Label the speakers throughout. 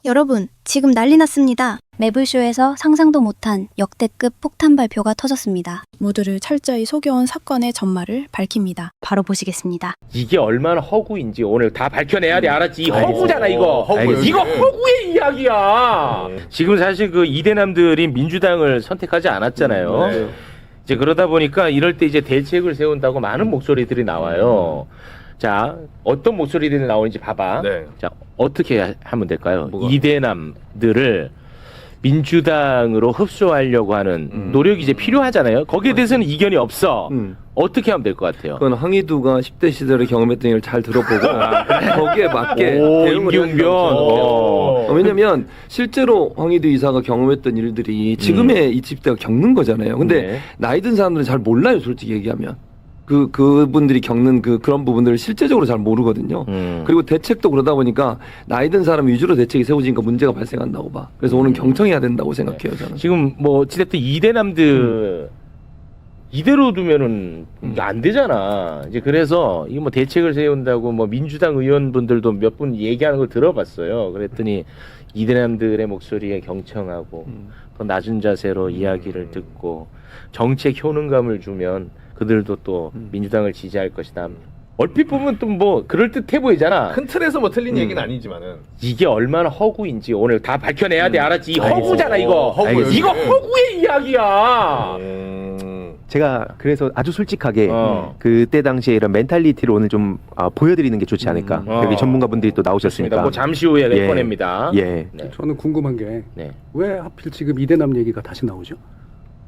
Speaker 1: 여러분, 지금 난리 났습니다. 매블쇼에서 상상도 못한 역대급 폭탄 발표가 터졌습니다.
Speaker 2: 모두를 철저히 속여온 사건의 전말을 밝힙니다.
Speaker 1: 바로 보시겠습니다.
Speaker 3: 이게 얼마나 허구인지 오늘 다 밝혀내야 돼. 알았지? 이
Speaker 4: 알겠습니다.
Speaker 3: 허구잖아 이거.
Speaker 4: 허구예요,
Speaker 3: 이거
Speaker 4: 이게.
Speaker 3: 허구의 이야기야. 지금 사실 그 이대남들이 민주당을 선택하지 않았잖아요.
Speaker 4: 네.
Speaker 3: 이제 그러다 보니까 이럴 때 이제 대책을 세운다고 많은 목소리들이 나와요. 자, 어떤 목소리들이 나오는지 봐봐.
Speaker 4: 네.
Speaker 3: 자, 어떻게 하면 될까요?
Speaker 4: 뭐가?
Speaker 3: 이대남들을 민주당으로 흡수하려고 하는 노력이 이제 필요하잖아요. 거기에 대해서는 이견이 없어. 어떻게 하면 될 것 같아요?
Speaker 5: 그건 황희두가 10대 시절에 경험했던 일을 잘 들어보고 거기에 맞게
Speaker 3: 오,
Speaker 5: 대응을
Speaker 3: 임기응변.
Speaker 5: 왜냐면 실제로 황희두 이사가 경험했던 일들이 지금의 20대가 겪는 거잖아요. 근데
Speaker 3: 네.
Speaker 5: 나이 든 사람들은 잘 몰라요, 솔직히 얘기하면. 그분들이 겪는 그런 부분들을 실제적으로 잘 모르거든요. 그리고 대책도 그러다 보니까 나이 든 사람 위주로 대책이 세워지니까 문제가 발생한다고 봐. 그래서 오늘 경청해야 된다고 생각해요, 저는.
Speaker 3: 지금 뭐 어찌됐든 이대남들 이대로 두면은 이게 안 되잖아. 이제 그래서 이거 뭐 대책을 세운다고 뭐 민주당 의원분들도 몇 분 얘기하는 걸 들어봤어요. 그랬더니 이대남들의 목소리에 경청하고 더 낮은 자세로 이야기를 듣고 정책 효능감을 주면 그들도 또 민주당을 지지할 것이다. 얼핏 보면 또 뭐 그럴 듯해 보이잖아.
Speaker 4: 큰 틀에서 뭐 틀린 얘기는 아니지만은
Speaker 3: 이게 얼마나 허구인지 오늘 다 밝혀내야 돼. 알았지? 이
Speaker 4: 알겠습니다.
Speaker 3: 허구잖아 이거.
Speaker 4: 허구예요,
Speaker 3: 이거
Speaker 4: 이게.
Speaker 3: 허구의 이야기야.
Speaker 6: 제가 그래서 아주 솔직하게
Speaker 3: 어.
Speaker 6: 그때 당시에 이런 멘탈리티를 오늘 좀 보여드리는 게 좋지 않을까. 여기 전문가분들이 또 나오셨으니까.
Speaker 3: 뭐 잠시 후에
Speaker 6: 예.
Speaker 3: 꺼냅니다.
Speaker 6: 예.
Speaker 3: 네.
Speaker 7: 저는 궁금한 게 왜
Speaker 3: 네.
Speaker 7: 하필 지금 이대남 얘기가 다시 나오죠?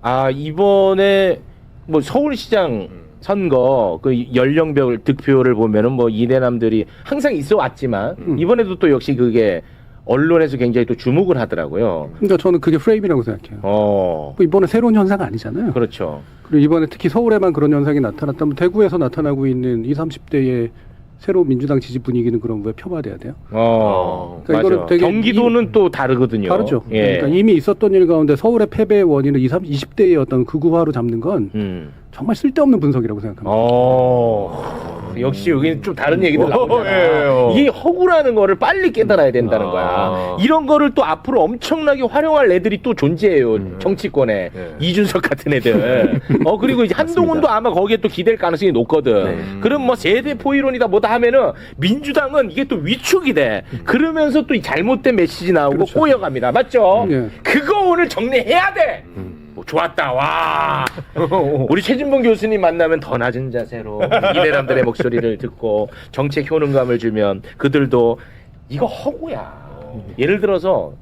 Speaker 3: 아 이번에 뭐 서울시장 선거 그 연령별 득표를 보면은 뭐 이대남들이 항상 있어 왔지만 이번에도 또 역시 그게 언론에서 굉장히 또 주목을 하더라고요.
Speaker 7: 그러니까 저는 그게 프레임이라고 생각해요.
Speaker 3: 어,
Speaker 7: 뭐 이번에 새로운 현상 아니잖아요.
Speaker 3: 그렇죠.
Speaker 7: 그리고 이번에 특히 서울에만 그런 현상이 나타났다면 대구에서 나타나고 있는 20, 30대의 새로운 민주당 지지 분위기는 그럼 왜 폄하돼야 돼요? 그러니까
Speaker 3: 맞아.
Speaker 7: 이거는 되게
Speaker 3: 경기도는 또 다르거든요.
Speaker 7: 다르죠.
Speaker 3: 예.
Speaker 7: 그러니까 이미 있었던 일 가운데 서울의 패배의 원인을 20, 20대의 어떤 극우화로 잡는 건 정말 쓸데없는 분석이라고 생각합니다.
Speaker 3: 역시 여기는 좀 다른 얘기들
Speaker 4: 예.
Speaker 3: 나오잖아. 이게 허구라는 거를 빨리 깨달아야 된다는 거야. 이런 거를 또 앞으로 엄청나게 활용할 애들이 또 존재해요. 정치권에. 이준석 같은 애들. 그리고 이제 한동훈도 아마 거기에 또 기댈 가능성이 높거든. 그럼 뭐 세대 포이론이다 뭐다 하면은 민주당은 이게 또 위축이 돼. 그러면서 또 이 잘못된 메시지 나오고
Speaker 7: 그렇죠.
Speaker 3: 꼬여갑니다. 맞죠?
Speaker 7: 예.
Speaker 3: 그거 오늘 정리해야 돼. 좋았다. 와. 우리 최진봉 교수님 만나면 더 낮은 자세로 이대남들의 목소리를 듣고 정책 효능감을 주면 그들도 이거 허구야. 예를 들어서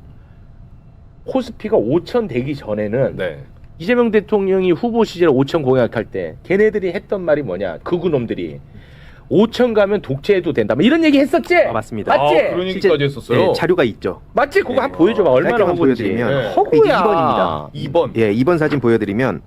Speaker 3: 코스피가 5천 되기 전에는
Speaker 4: 네.
Speaker 3: 이재명 대통령이 후보 시절에 5천 공약할 때 걔네들이 했던 말이 뭐냐? 극우놈들이 5천 가면 독재해도 된다. 뭐 이런 얘기 했었지?
Speaker 6: 맞습니다.
Speaker 3: 맞지?
Speaker 4: 그런 얘기까지 했었어요.
Speaker 6: 네, 자료가 있죠.
Speaker 3: 맞지? 그거 한번 보여줘봐. 얼마나
Speaker 6: 짧게만
Speaker 3: 허구인지.
Speaker 6: 보여드리면
Speaker 4: 네.
Speaker 3: 허구야.
Speaker 4: 2번.
Speaker 6: 예, 2번 사진 보여드리면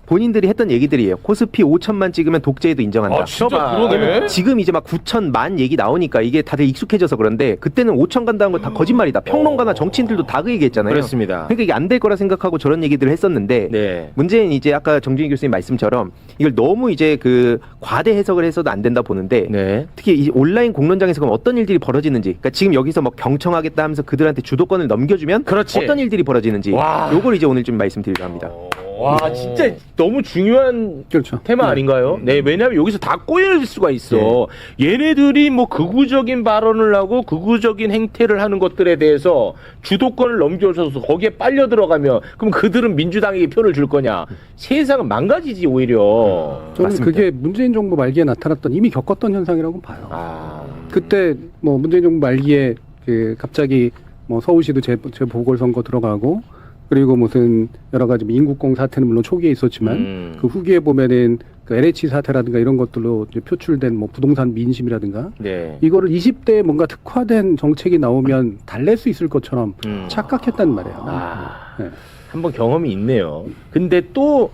Speaker 6: 본인들이 했던 얘기들이에요. 코스피 5천만 찍으면 독재에도 인정한다.
Speaker 4: 아, 진짜
Speaker 3: 써봐.
Speaker 4: 그러네.
Speaker 6: 지금 이제 막 9천만 얘기 나오니까 이게 다들 익숙해져서 그런데 그때는 5천 간다는 거 다 거짓말이다. 평론가나 정치인들도 다 그 얘기했잖아요.
Speaker 3: 그렇습니다.
Speaker 6: 그러니까 이게 안 될 거라 생각하고 저런 얘기들을 했었는데
Speaker 3: 네.
Speaker 6: 문제는 이제 아까 정준희 교수님 말씀처럼 이걸 너무 이제 그 과대 해석을 해서도 안 된다 보는데
Speaker 3: 네.
Speaker 6: 특히 이 온라인 공론장에서 그럼 어떤 일들이 벌어지는지 그러니까 지금 여기서 뭐 경청하겠다 하면서 그들한테 주도권을 넘겨주면
Speaker 3: 그렇지.
Speaker 6: 어떤 일들이 벌어지는지
Speaker 3: 와.
Speaker 6: 요걸 이제 오늘 좀 말씀드리려 합니다.
Speaker 3: 와 진짜 너무 중요한
Speaker 7: 그렇죠.
Speaker 3: 테마 아닌가요? 네, 왜냐하면 여기서 다 꼬일 수가 있어. 얘네들이 뭐 극우적인 발언을 하고 극우적인 행태를 하는 것들에 대해서 주도권을 넘겨줘서 거기에 빨려 들어가면 그럼 그들은 민주당에게 표를 줄 거냐? 세상은 망가지지 오히려.
Speaker 7: 저는
Speaker 6: 맞습니다.
Speaker 7: 그게 문재인 정부 말기에 나타났던 이미 겪었던 현상이라고 봐요.
Speaker 3: 아,
Speaker 7: 그때 뭐 문재인 정부 말기에 그 갑자기 뭐 서울시도 재보궐선거 들어가고 그리고 무슨 여러 가지 인국공 사태는 물론 초기에 있었지만 그 후기에 보면은 그 LH 사태라든가 이런 것들로 이제 표출된 뭐 부동산 민심이라든가
Speaker 3: 네.
Speaker 7: 이거를 20대에 뭔가 특화된 정책이 나오면 달랠 수 있을 것처럼 착각했단 말이에요.
Speaker 3: 아,
Speaker 7: 네.
Speaker 3: 한번 경험이 있네요. 근데 또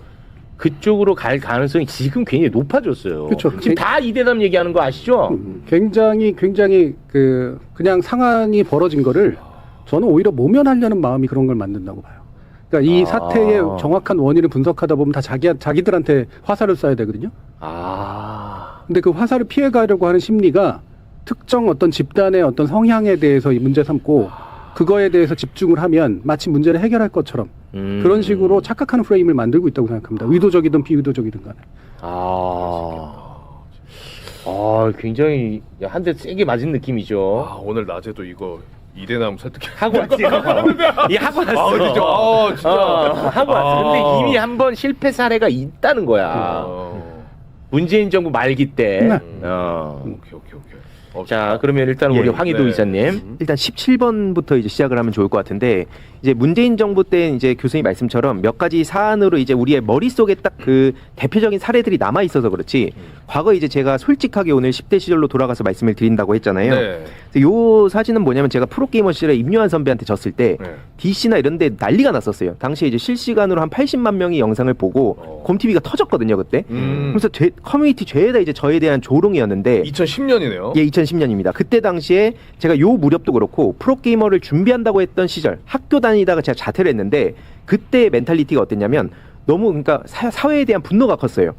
Speaker 3: 그쪽으로 갈 가능성이 지금 굉장히 높아졌어요.
Speaker 7: 그쵸.
Speaker 3: 지금 다 이대남 얘기하는 거 아시죠?
Speaker 7: 굉장히 그냥 상황이 벌어진 거를 저는 오히려 모면하려는 마음이 그런 걸 만든다고 봐요. 그러니까 이 사태의 정확한 원인을 분석하다 보면 다 자기들한테 화살을 쏴야 되거든요.
Speaker 3: 아,
Speaker 7: 근데 그 화살을 피해 가려고 하는 심리가 특정 어떤 집단의 어떤 성향에 대해서 이 문제 삼고 그거에 대해서 집중을 하면 마치 문제를 해결할 것처럼 그런 식으로 착각하는 프레임을 만들고 있다고 생각합니다. 의도적이든 비의도적이든 간에.
Speaker 3: 굉장히 한 대 세게 맞은 느낌이죠.
Speaker 4: 오늘 낮에도 이거 이대남 설득해
Speaker 3: 하고 왔지. 이 하고 왔어.
Speaker 4: 진짜.
Speaker 3: 하고 왔어. 근데 이미 한 번 실패 사례가 있다는 거야. 문재인 정부 말기 때.
Speaker 7: 네.
Speaker 4: 오케이.
Speaker 3: 자, 그러면 일단 우리
Speaker 6: 예.
Speaker 3: 황희도
Speaker 4: 네.
Speaker 3: 이사님.
Speaker 6: 일단 17번부터 이제 시작을 하면 좋을 것 같은데 이제 문재인 정부 때 이제 교수님 말씀처럼 몇 가지 사안으로 이제 우리의 머릿속에 딱 그 대표적인 사례들이 남아 있어서 그렇지 과거 이제 제가 솔직하게 오늘 10대 시절로 돌아가서 말씀을 드린다고 했잖아요.
Speaker 4: 네.
Speaker 6: 그래서 요 사진은 뭐냐면 제가 프로게이머 시절에 임요한 선배한테 졌을 때
Speaker 4: 네.
Speaker 6: DC나 이런 데 난리가 났었어요. 당시에 이제 실시간으로 한 80만 명이 영상을 보고 곰TV가 터졌거든요, 그때. 그래서 커뮤니티 죄다 이제 저에 대한 조롱이었는데
Speaker 4: 2010년이네요.
Speaker 6: 예, 2010년입니다. 그때 당시에 제가 요 무렵도 그렇고 프로게이머를 준비한다고 했던 시절 학교 다니다가 제가 자퇴를 했는데 그때 멘탈리티가 어땠냐면 너무 그러니까 사회에 대한 분노가 컸어요.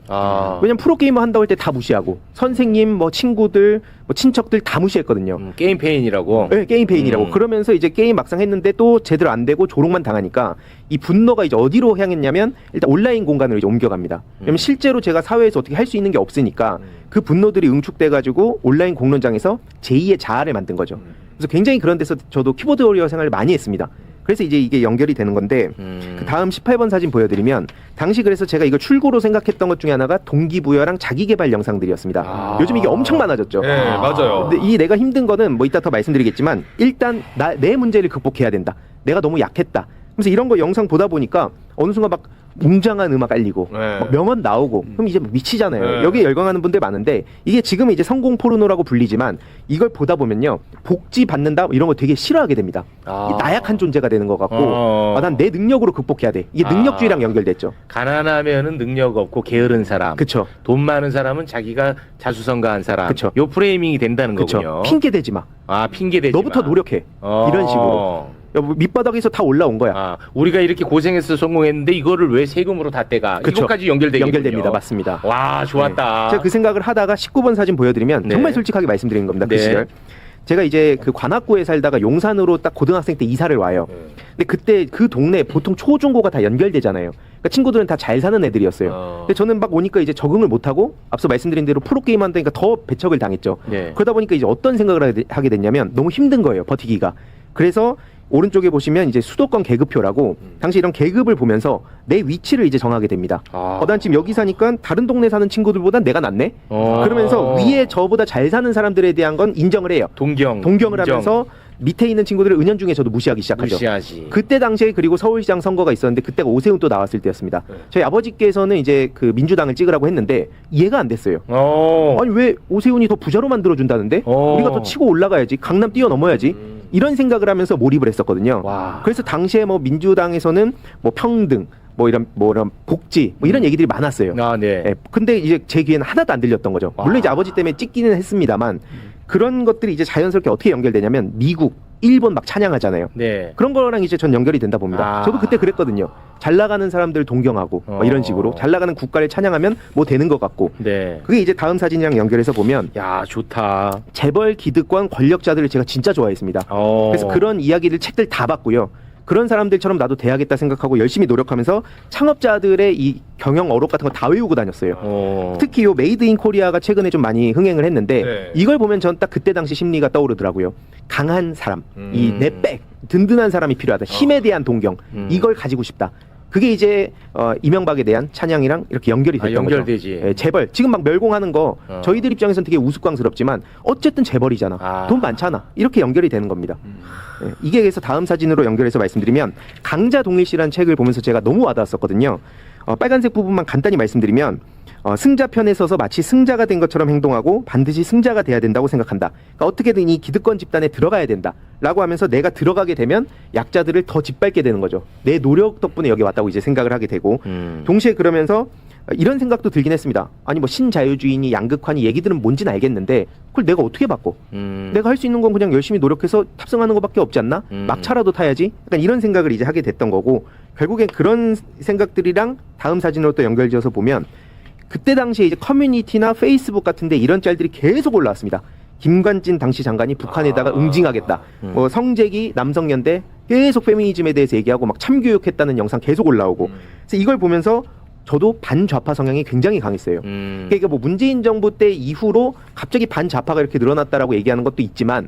Speaker 6: 왜냐면 프로게이머 한다고 할 때 다 무시하고 선생님, 뭐 친구들, 뭐 친척들 다 무시했거든요.
Speaker 3: 게임 페인이라고.
Speaker 6: 네, 게임 페인이라고. 그러면서 이제 게임 막상 했는데 또 제대로 안 되고 조롱만 당하니까 이 분노가 이제 어디로 향했냐면 일단 온라인 공간으로 이제 옮겨갑니다. 왜냐면 실제로 제가 사회에서 어떻게 할 수 있는 게 없으니까 그 분노들이 응축돼가지고 온라인 공론장에서 제2의 자아를 만든 거죠. 그래서 굉장히 그런 데서 저도 키보드 워리어 생활을 많이 했습니다. 그래서 이제 이게 연결이 되는 건데 그 다음 18번 사진 보여드리면 당시 그래서 제가 이걸 출구로 생각했던 것 중에 하나가 동기부여랑 자기개발 영상들이었습니다. 요즘 이게 엄청 많아졌죠.
Speaker 4: 네, 맞아요.
Speaker 6: 근데 이 내가 힘든 거는 뭐 이따 더 말씀드리겠지만 일단 내 문제를 극복해야 된다. 내가 너무 약했다. 그래서 이런 거 영상 보다 보니까 어느 순간 막 웅장한 음악 깔리고
Speaker 4: 네.
Speaker 6: 막 명언 나오고 그럼 이제 미치잖아요.
Speaker 4: 네.
Speaker 6: 여기에 열광하는 분들 많은데 이게 지금 이제 성공 포르노라고 불리지만 이걸 보다 보면요 복지 받는다 이런 거 되게 싫어하게 됩니다. 이 나약한 존재가 되는 것 같고 난 내 능력으로 극복해야 돼. 이게 능력주의랑 연결됐죠.
Speaker 3: 가난하면은 능력 없고 게으른 사람.
Speaker 6: 그쵸.
Speaker 3: 돈 많은 사람은 자기가 자수성가한 사람.
Speaker 6: 그쵸.
Speaker 3: 요 프레이밍이 된다는
Speaker 6: 그쵸.
Speaker 3: 거군요.
Speaker 6: 핑계 대지 마.
Speaker 3: 핑계 대지
Speaker 6: 너부터
Speaker 3: 마.
Speaker 6: 노력해. 이런 식으로. 밑바닥에서 다 올라온 거야.
Speaker 3: 우리가 이렇게 고생해서 성공했는데 이거를 왜 세금으로 다 떼가?
Speaker 6: 그쵸.
Speaker 3: 이것까지 연결되겠군요.
Speaker 6: 연결됩니다. 맞습니다.
Speaker 3: 와, 좋았다.
Speaker 6: 제가 그 생각을 하다가 19번 사진 보여드리면
Speaker 3: 네.
Speaker 6: 정말 솔직하게 말씀드리는 겁니다. 그
Speaker 3: 네.
Speaker 6: 시절. 제가 이제 그 관악구에 살다가 용산으로 딱 고등학생 때 이사를 와요. 근데 그때 그 동네 보통 초중고가 다 연결되잖아요. 그러니까 친구들은 다 잘 사는 애들이었어요. 근데 저는 막 오니까 이제 적응을 못하고 앞서 말씀드린 대로 프로게임 한다니까 더 배척을 당했죠.
Speaker 3: 네.
Speaker 6: 그러다 보니까 이제 어떤 생각을 하게 됐냐면 너무 힘든 거예요. 버티기가. 그래서 오른쪽에 보시면 이제 수도권 계급표라고 당시 이런 계급을 보면서 내 위치를 이제 정하게 됩니다. 난 지금 여기 사니까 다른 동네 사는 친구들보다 내가 낫네. 그러면서 위에 저보다 잘 사는 사람들에 대한 건 인정을 해요.
Speaker 3: 동경을
Speaker 6: 동경을 하면서 밑에 있는 친구들을 은연중에 저도 무시하기 시작하죠.
Speaker 3: 무시하지.
Speaker 6: 그때 당시에 그리고 서울시장 선거가 있었는데 그때가 오세훈 또 나왔을 때였습니다. 저희 아버지께서는 이제 그 민주당을 찍으라고 했는데 이해가 안 됐어요. 아니 왜 오세훈이 더 부자로 만들어준다는데 우리가 더 치고 올라가야지 강남 뛰어넘어야지 이런 생각을 하면서 몰입을 했었거든요. 그래서 당시에 뭐 민주당에서는 뭐 평등 뭐 이런 복지 뭐 이런 얘기들이 많았어요.
Speaker 3: 네.
Speaker 6: 예, 근데 이제 제 귀에는 하나도 안 들렸던 거죠. 물론 이제 아버지 때문에 찍기는 했습니다만 그런 것들이 이제 자연스럽게 어떻게 연결되냐면 미국, 일본 막 찬양하잖아요.
Speaker 3: 네.
Speaker 6: 그런 거랑 이제 전 연결이 된다 봅니다. 저도 그때 그랬거든요. 잘 나가는 사람들 동경하고 뭐 이런 식으로 잘 나가는 국가를 찬양하면 뭐 되는 것 같고.
Speaker 3: 네.
Speaker 6: 그게 이제 다음 사진이랑 연결해서 보면
Speaker 3: 야, 좋다.
Speaker 6: 재벌 기득권 권력자들을 제가 진짜 좋아했습니다. 그래서 그런 이야기들 책들 다 봤고요. 그런 사람들처럼 나도 돼야겠다 생각하고 열심히 노력하면서 창업자들의 이 경영 어록 같은 거 다 외우고 다녔어요. 특히 요 메이드 인 코리아가 최근에 좀 많이 흥행을 했는데
Speaker 4: 네.
Speaker 6: 이걸 보면 전 딱 그때 당시 심리가 떠오르더라고요. 강한 사람, 이 내 백, 든든한 사람이 필요하다. 힘에 대한 동경, 이걸 가지고 싶다. 그게 이제 이명박에 대한 찬양이랑 이렇게 연결이 됐던
Speaker 3: 연결되지.
Speaker 6: 거죠. 예, 재벌 지금 막 멸공하는 거 저희들 입장에서는 되게 우스꽝스럽지만 어쨌든 재벌이잖아. 돈 많잖아. 이렇게 연결이 되는 겁니다. 예, 이게 그래서 다음 사진으로 연결해서 말씀드리면 강자 동일시라는 책을 보면서 제가 너무 와닿았었거든요. 빨간색 부분만 간단히 말씀드리면 승자 편에 서서 마치 승자가 된 것처럼 행동하고 반드시 승자가 돼야 된다고 생각한다. 그러니까 어떻게든 이 기득권 집단에 들어가야 된다라고 하면서 내가 들어가게 되면 약자들을 더 짓밟게 되는 거죠. 내 노력 덕분에 여기 왔다고 이제 생각을 하게 되고 동시에 그러면서 이런 생각도 들긴 했습니다. 아니 뭐 신자유주의니 양극화니 얘기들은 뭔지는 알겠는데 그걸 내가 어떻게 바꿔? 내가 할 수 있는 건 그냥 열심히 노력해서 탑승하는 것밖에 없지 않나? 막차라도 타야지? 약간 이런 생각을 이제 하게 됐던 거고 결국엔 그런 생각들이랑 다음 사진으로 또 연결지어서 보면 그때 당시에 이제 커뮤니티나 페이스북 같은데 이런 짤들이 계속 올라왔습니다. 김관진 당시 장관이 북한에다가 응징하겠다. 뭐 성재기 남성연대 계속 페미니즘에 대해서 얘기하고 막 참교육했다는 영상 계속 올라오고. 그래서 이걸 보면서 저도 반좌파 성향이 굉장히 강했어요. 그러니까 뭐 문재인 정부 때 이후로 갑자기 반좌파가 이렇게 늘어났다라고 얘기하는 것도 있지만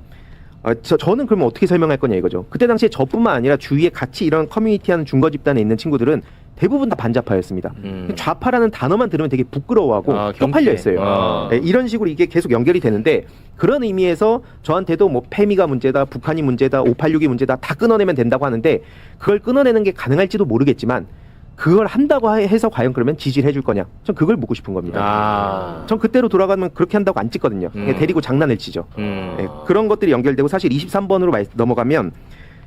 Speaker 6: 저는 그러면 어떻게 설명할 거냐 이거죠. 그때 당시에 저뿐만 아니라 주위에 같이 이런 커뮤니티하는 중거 집단에 있는 친구들은 대부분 다 반좌파였습니다. 좌파라는 단어만 들으면 되게 부끄러워하고 쪽팔려 했어요. 네, 이런 식으로 이게 계속 연결이 되는데 그런 의미에서 저한테도 뭐 페미가 문제다, 북한이 문제다, 586이 문제다 다 끊어내면 된다고 하는데 그걸 끊어내는 게 가능할지도 모르겠지만 그걸 한다고 해서 과연 그러면 지지를 해줄 거냐? 전 그걸 묻고 싶은 겁니다. 전 그때로 돌아가면 그렇게 한다고 안 찍거든요. 그냥 데리고 장난을 치죠. 네, 그런 것들이 연결되고 사실 23번으로 넘어가면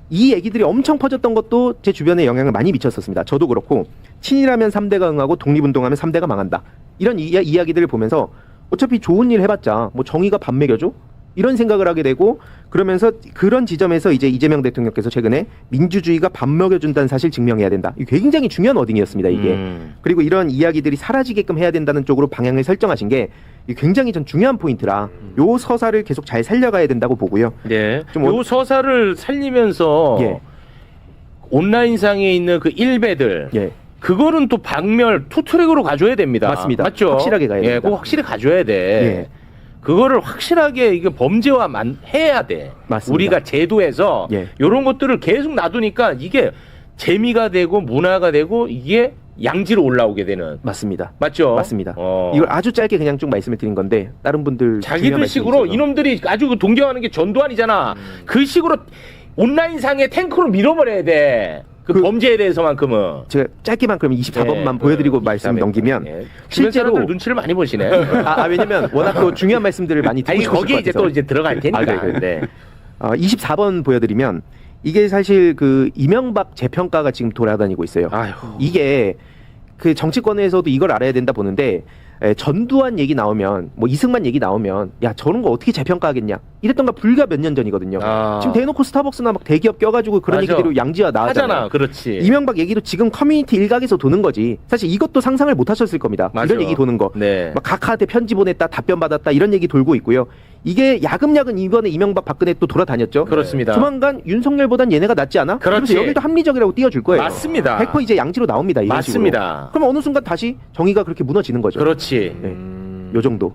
Speaker 6: 이 얘기들이 엄청 퍼졌던 것도 제 주변에 영향을 많이 미쳤었습니다. 저도 그렇고 친일하면 3대가 응하고 독립운동하면 3대가 망한다. 이런 이야기들을 보면서 어차피 좋은 일 해봤자 뭐 정의가 밥 먹여줘? 이런 생각을 하게 되고 그러면서 그런 지점에서 이제 이재명 대통령께서 최근에 민주주의가 밥 먹여준다는 사실 증명해야 된다. 이게 굉장히 중요한 워딩이었습니다. 이게. 그리고 이런 이야기들이 사라지게끔 해야 된다는 쪽으로 방향을 설정하신 게 굉장히 전 중요한 포인트라 요 서사를 계속 잘 살려가야 된다고 보고요.
Speaker 3: 네. 요 서사를 살리면서
Speaker 6: 예.
Speaker 3: 온라인상에 있는 그 일베들
Speaker 6: 예.
Speaker 3: 그거는 또 박멸 투트랙으로 가져야 됩니다.
Speaker 6: 맞습니다.
Speaker 3: 맞죠?
Speaker 6: 확실하게 가야 됩니다.
Speaker 3: 그거 확실히 가져야 돼.
Speaker 6: 예.
Speaker 3: 그거를 확실하게 이게 범죄화만 해야 돼.
Speaker 6: 맞습니다.
Speaker 3: 우리가 제도에서
Speaker 6: 예.
Speaker 3: 이런 것들을 계속 놔두니까 이게 재미가 되고 문화가 되고 이게 양지로 올라오게 되는.
Speaker 6: 맞습니다.
Speaker 3: 맞죠?
Speaker 6: 맞습니다. 이걸 아주 짧게 그냥 쭉 말씀을 드린 건데 다른 분들
Speaker 3: 자기들 식으로 이놈들이 아주 그 동경하는 게 전두환이잖아. 그 식으로 온라인상에 탱크로 밀어버려야 돼. 그 범죄에 대해서만큼은.
Speaker 6: 제가 짧게만 그러면 24번만 보여드리고 말씀 넘기면
Speaker 3: 실제로 눈치를 많이 보시네.
Speaker 6: 왜냐면 워낙 또 중요한 말씀들을 많이 듣고 싶으실
Speaker 3: 거기에
Speaker 6: 것
Speaker 3: 이제
Speaker 6: 같아서.
Speaker 3: 또 이제 들어갈 테니까. 네.
Speaker 6: 24번 보여드리면 이게 사실 그 이명박 재평가가 지금 돌아다니고 있어요. 이게 그 정치권에서도 이걸 알아야 된다 보는데 전두환 얘기 나오면 뭐 이승만 얘기 나오면 야 저런 거 어떻게 재평가하겠냐 이랬던 거 불과 몇 년 전이거든요. 지금 대놓고 스타벅스나 막 대기업 껴가지고 그런
Speaker 3: 맞아.
Speaker 6: 얘기대로 양지화 나왔잖아요.
Speaker 3: 하잖아. 그렇지.
Speaker 6: 이명박 얘기도 지금 커뮤니티 일각에서 도는 거지. 사실 이것도 상상을 못 하셨을 겁니다.
Speaker 3: 맞아.
Speaker 6: 이런 얘기 도는 거.
Speaker 3: 네.
Speaker 6: 막 각하한테 편지 보냈다 답변 받았다 이런 얘기 돌고 있고요. 이게 야금야금 이번에 이명박 박근혜 또 돌아다녔죠.
Speaker 3: 그렇습니다.
Speaker 6: 조만간 윤석열보단 얘네가 낫지 않아?
Speaker 3: 그렇지.
Speaker 6: 그래서 여기도 합리적이라고 띄워줄 거예요.
Speaker 3: 맞습니다.
Speaker 6: 100% 이제 양지로 나옵니다. 이런
Speaker 3: 맞습니다.
Speaker 6: 식으로. 그럼 어느 순간 다시 정의가 그렇게 무너지는 거죠.
Speaker 3: 그렇지.
Speaker 6: 요 정도.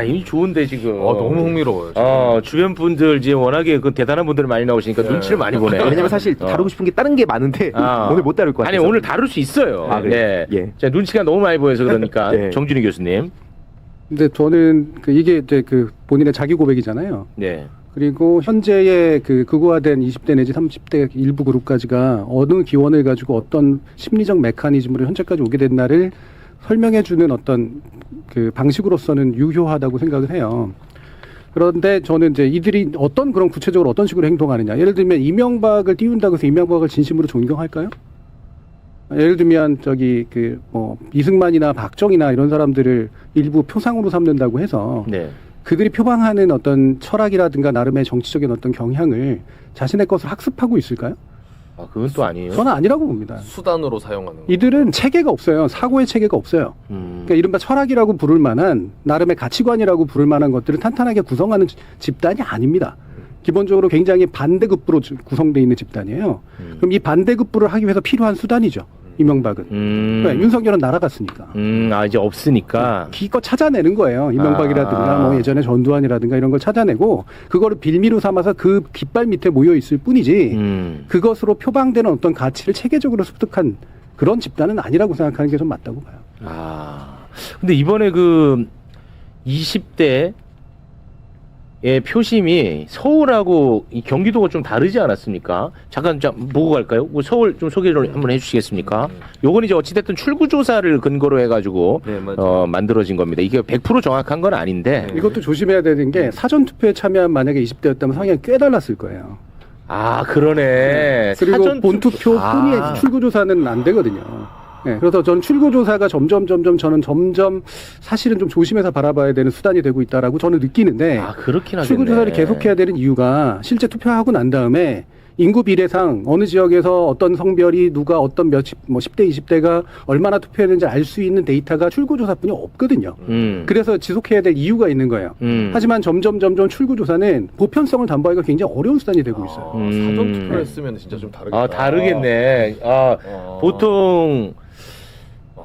Speaker 3: 이미 좋은데 지금.
Speaker 4: 너무 흥미로워요.
Speaker 3: 주변 분들 이제 워낙에 그 대단한 분들 많이 나오시니까 눈치를 많이 보네.
Speaker 6: 왜냐면 사실 다루고 싶은 게 다른 게 많은데 오늘 못 다룰 것 같아요.
Speaker 3: 아니 오늘 다룰 수 있어요.
Speaker 6: 그래요?
Speaker 3: 네.
Speaker 6: 예.
Speaker 3: 자, 눈치가 너무 많이 보여서 그러니까
Speaker 6: 네.
Speaker 3: 정준희 교수님.
Speaker 7: 근데 저는 이게 이제 본인의 자기 고백이잖아요.
Speaker 3: 네.
Speaker 7: 그리고 현재의 극우화된 20대 내지 30대 일부 그룹까지가 어느 기원을 가지고 어떤 심리적 메커니즘으로 현재까지 오게 됐나를 설명해주는 어떤 그 방식으로서는 유효하다고 생각을 해요. 그런데 저는 이제 이들이 어떤 그런 구체적으로 어떤 식으로 행동하느냐. 예를 들면 이명박을 띄운다고 해서 이명박을 진심으로 존경할까요? 예를 들면 이승만이나 박정희나 이런 사람들을 일부 표상으로 삼는다고 해서
Speaker 3: 네.
Speaker 7: 그들이 표방하는 어떤 철학이라든가 나름의 정치적인 어떤 경향을 자신의 것을 학습하고 있을까요?
Speaker 3: 그건 또 아니에요.
Speaker 7: 저는 아니라고 봅니다.
Speaker 4: 수단으로 사용하는 거.
Speaker 7: 이들은 체계가 없어요. 사고의 체계가 없어요. 그러니까 이른바 철학이라고 부를 만한 나름의 가치관이라고 부를 만한 것들을 탄탄하게 구성하는 집단이 아닙니다. 기본적으로 굉장히 반대급부로 구성되어 있는 집단이에요. 그럼 이 반대급부를 하기 위해서 필요한 수단이죠. 이명박은. 그러니까 윤석열은 날아갔으니까.
Speaker 3: 이제 없으니까.
Speaker 7: 기껏 찾아내는 거예요. 이명박이라든가 뭐 예전에 전두환이라든가 이런 걸 찾아내고 그거를 빌미로 삼아서 그 깃발 밑에 모여 있을 뿐이지 그것으로 표방되는 어떤 가치를 체계적으로 습득한 그런 집단은 아니라고 생각하는 게 좀 맞다고 봐요.
Speaker 3: 근데 이번에 그 20대 의 표심이 서울하고 이 경기도가 좀 다르지 않았습니까? 잠깐 보고 갈까요? 서울 좀 소개를 한번 해주시겠습니까? 요건 이제 어찌됐든 출구조사를 근거로 해가지고 만들어진 겁니다. 이게 100% 정확한 건 아닌데
Speaker 7: 이것도 조심해야 되는 게 사전투표에 참여한 만약에 20대였다면 성향이 꽤 달랐을 거예요.
Speaker 3: 그러네.
Speaker 7: 그리고 본투표뿐이 출구조사는 안 되거든요. 네, 그래서 저는 출구조사가 점점 사실은 좀 조심해서 바라봐야 되는 수단이 되고 있다라고 저는 느끼는데
Speaker 3: 그렇긴 하겠네.
Speaker 7: 출구조사를 계속해야 되는 이유가 실제 투표하고 난 다음에 인구 비례상 어느 지역에서 어떤 성별이 누가 어떤 뭐 10대, 20대가 얼마나 투표했는지 알 수 있는 데이터가 출구조사뿐이 없거든요. 그래서 지속해야 될 이유가 있는 거예요. 하지만 점점 출구조사는 보편성을 담보하기가 굉장히 어려운 수단이 되고 있어요.
Speaker 4: 사전 투표했으면 진짜 좀 다르겠다.
Speaker 3: 다르겠네. 보통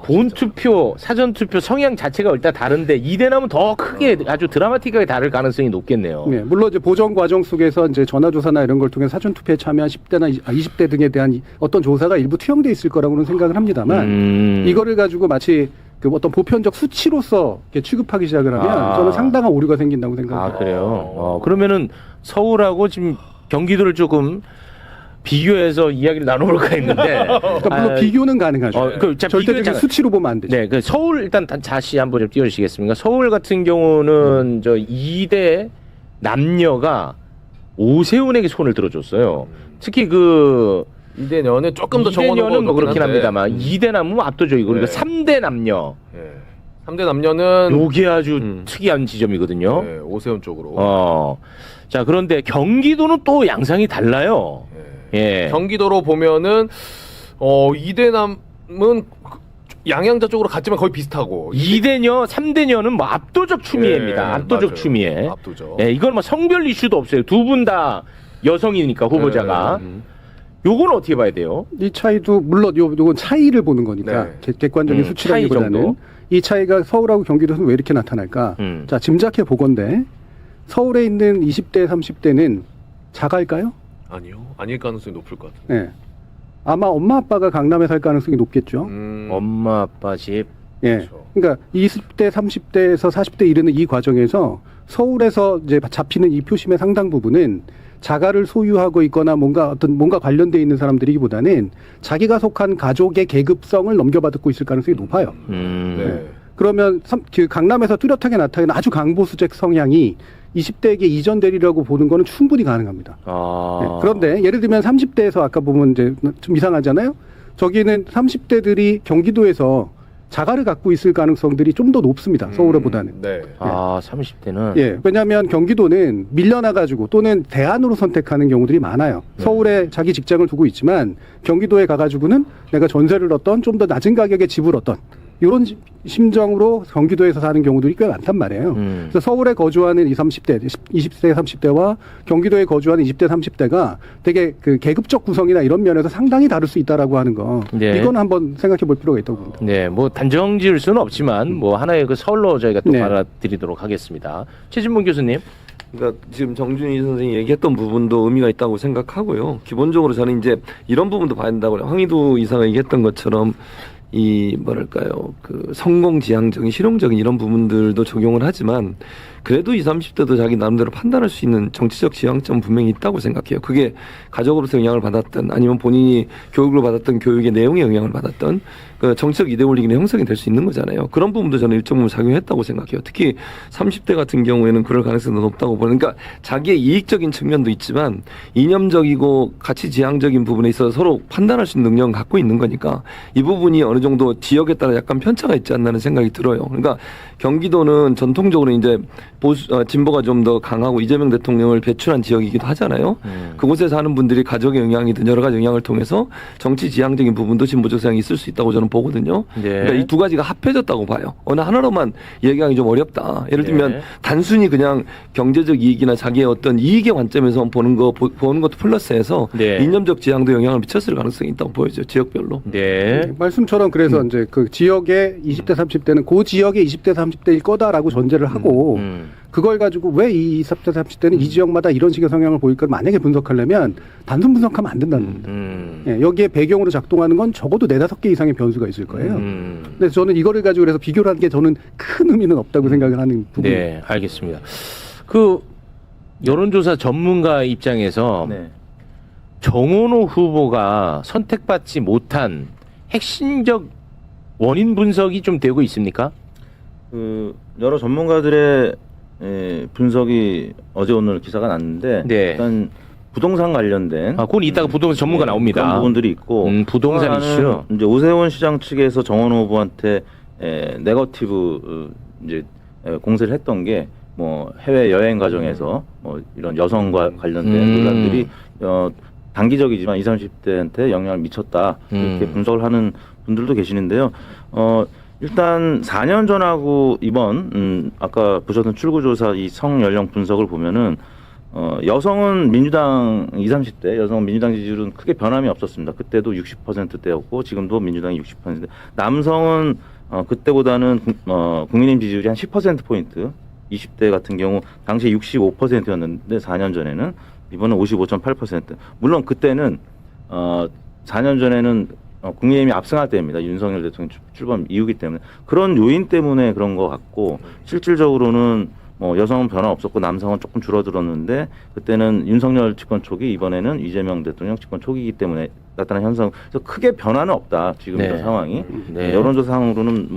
Speaker 3: 본투표, 사전투표 성향 자체가 일단 다른데 이대남은 더 크게 아주 드라마틱하게 다를 가능성이 높겠네요.
Speaker 7: 네, 물론 이제 보정 과정 속에서 이제 전화조사나 이런 걸 통해 사전 투표에 참여한 10대나 20대 등에 대한 어떤 조사가 일부 투영돼 있을 거라고는 생각을 합니다만 이거를 가지고 마치 그 어떤 보편적 수치로서 이렇게 취급하기 시작을 하면 저는 상당한 오류가 생긴다고 생각합니다.
Speaker 3: 그래요. 그러면은 서울하고 지금 경기도를 조금 비교해서 이야기를 나눠볼까 했는데.
Speaker 7: 그러니까 물론 비교는 가능하죠. 절대적인 수치로 보면 안 되죠.
Speaker 3: 네, 그 서울 일단 다시 한번 좀 띄워주시겠습니까? 서울 같은 경우는 저 2대 남녀가 오세훈에게 손을 들어줬어요. 특히 그
Speaker 4: 이대녀는 조금 더
Speaker 3: 이대녀는 뭐 그렇긴 합니다만 2대 남은 압도적이고 그리고
Speaker 4: 네.
Speaker 3: 3대 남녀.
Speaker 4: 3대 남녀는
Speaker 3: 요게 아주 특이한 지점이거든요.
Speaker 4: 네, 오세훈 쪽으로.
Speaker 3: 자, 그런데 경기도는 또 양상이 달라요. 예.
Speaker 4: 경기도로 보면은 이대남은 양양자 쪽으로 갔지만 거의 비슷하고
Speaker 3: 2대녀, 3대녀는 뭐 압도적 추미애입니다.
Speaker 4: 네,
Speaker 3: 압도적
Speaker 4: 맞아요.
Speaker 3: 추미애.
Speaker 4: 압도적.
Speaker 3: 예, 이건 뭐 성별 이슈도 없어요. 두 분 다 여성이니까 후보자가. 요건 어떻게 봐야 돼요?
Speaker 7: 이 차이도 물론 요건 차이를 보는 거니까 객관적인 수치라기보다는
Speaker 3: 차이 정도?
Speaker 7: 이 차이가 서울하고 경기도에서는 왜 이렇게 나타날까? 자, 짐작해 보건데 서울에 있는 20대, 30대는 자갈까요?
Speaker 4: 아니요. 아닐 가능성이 높을 것 같아요.
Speaker 7: 네. 아마 엄마 아빠가 강남에 살 가능성이 높겠죠.
Speaker 3: 엄마 아빠 집.
Speaker 7: 예.
Speaker 4: 그렇죠.
Speaker 7: 그러니까 20대, 30대에서 40대 이르는 이 과정에서 서울에서 이제 잡히는 이 표심의 상당 부분은 자가를 소유하고 있거나 뭔가 관련돼 있는 사람들이기보다는 자기가 속한 가족의 계급성을 넘겨받고 있을 가능성이 높아요.
Speaker 4: 네.
Speaker 7: 그러면 그 강남에서 뚜렷하게 나타나는 아주 강보수적 성향이 20대에게 이전되리라고 보는 거는 충분히 가능합니다. 네. 그런데 예를 들면 30대에서 아까 보면 이제 좀 이상하잖아요. 저기는 30대들이 경기도에서 자가를 갖고 있을 가능성들이 좀 더 높습니다. 서울보다는.
Speaker 4: 네.
Speaker 3: 30대는.
Speaker 7: 예, 왜냐하면 경기도는 밀려나가지고 또는 대안으로 선택하는 경우들이 많아요. 서울에 자기 직장을 두고 있지만 경기도에 가가지고는 내가 전세를 얻던 좀 더 낮은 가격에 집을 얻던 이런 심정으로 경기도에서 사는 경우들이 꽤 많단 말이에요. 그래서 서울에 거주하는 20대, 30대와 경기도에 거주하는 20대, 30대가 되게 그 계급적 구성이나 이런 면에서 상당히 다를 수 있다라고 하는 거.
Speaker 3: 네.
Speaker 7: 이건 한번 생각해 볼 필요가 있다고 봅니다.
Speaker 3: 네, 뭐 단정 지을 수는 없지만 뭐 하나의 그 서울로 저희가 또 받아들이도록 하겠습니다. 최진봉 교수님.
Speaker 5: 그러니까 지금 정준희 선생님이 얘기했던 부분도 의미가 있다고 생각하고요. 기본적으로 저는 이제 이런 부분도 봐야 된다고 해요. 황희도 이사가 얘기했던 것처럼 이 뭐랄까요, 그 성공지향적인 실용적인 이런 부분들도 적용을 하지만 그래도 20, 30대도 자기 나름대로 판단할 수 있는 정치적 지향점 분명히 있다고 생각해요. 그게 가족으로서 영향을 받았든 아니면 본인이 교육을 받았던 교육의 내용에 영향을 받았던 그 정치적 이데올로기는 형성이 될 수 있는 거잖아요. 그런 부분도 저는 일정 부분 작용했다고 생각해요. 특히 30대 같은 경우에는 그럴 가능성이 높다고 보는. 그러니까 자기의 이익적인 측면도 있지만 이념적이고 가치 지향적인 부분에 있어서 서로 판단할 수 있는 능력을 갖고 있는 거니까 이 부분이 어느 정도 지역에 따라 약간 편차가 있지 않나는 생각이 들어요. 그러니까 경기도는 전통적으로 이제 진보가 좀 더 강하고 이재명 대통령을 배출한 지역이기도 하잖아요. 그곳에 사는 분들이 가족의 영향이든 여러 가지 영향을 통해서 정치 지향적인 부분도 진보적 성향이 있을 수 있다고 저는 보거든요.
Speaker 3: 네.
Speaker 5: 그러니까 이 두 가지가 합해졌다고 봐요. 어느 하나로만 얘기하기 좀 어렵다. 예를 들면 단순히 그냥 경제적 이익이나 자기의 어떤 이익의 관점에서 보는 것도 플러스해서 이념적 지향도 영향을 미쳤을 가능성이 있다고 보여져요. 지역별로.
Speaker 3: 네.
Speaker 7: 말씀처럼 그래서 이제 그 지역의 20대, 30대는 그 지역의 20대, 30대일 거다라고 전제를 하고 그걸 가지고 왜 이 20대, 30대는 이 지역마다 이런 식의 성향을 보일까 만약에 분석하려면 단순 분석하면 안 된다는 겁니다. 예, 여기에 배경으로 작동하는 건 적어도 4-5개 이상의 변수가 있을 거예요. 근데 저는 이거를 가지고 그래서 비교를 하는 게 저는 큰 의미는 없다고 생각을 하는 부분이에요.
Speaker 3: 네, 알겠습니다. 그 여론조사 전문가 입장에서 정원호 후보가 선택받지 못한 핵심적 원인 분석이 좀 되고 있습니까?
Speaker 8: 그 여러 전문가들의 분석이 어제 오늘 기사가 났는데 일단 부동산 관련된
Speaker 3: 그건 이따가 부동산 전문가 나옵니다.
Speaker 8: 그런 부분들이 있고
Speaker 3: 부동산 이슈.
Speaker 8: 이제 오세훈 시장 측에서 정원호 후보한테 네거티브 이제 공세를 했던 게 뭐 해외 여행 과정에서 뭐 이런 여성과 관련된 논란들이 단기적이지만 20, 30대한테 영향을 미쳤다 이렇게 분석을 하는 분들도 계시는데요. 일단 4년 전하고 이번 아까 보셨던 출구조사 이 성연령 분석을 보면은 여성은 민주당 20, 30대 여성은 민주당 지지율은 크게 변함이 없었습니다. 그때도 60%대였고 지금도 민주당이 60%. 남성은 그때보다는 국민의힘 지지율이 한 10%포인트 20대 같은 경우 당시에 65%였는데 4년 전에는 이번은 55.8%. 물론 그때는 4년 전에는 국민의힘이 압승할 때입니다. 윤석열 대통령 출범 이후기 때문에 그런 요인 때문에 그런 것 같고 실질적으로는 여성은 변화 없었고 남성은 조금 줄어들었는데 그때는 윤석열 집권 초기 이번에는 이재명 대통령 집권 초기이기 때문에 나타난 현상. 그래서 크게 변화는 없다 지금 이런 상황이. 여론조사상으로는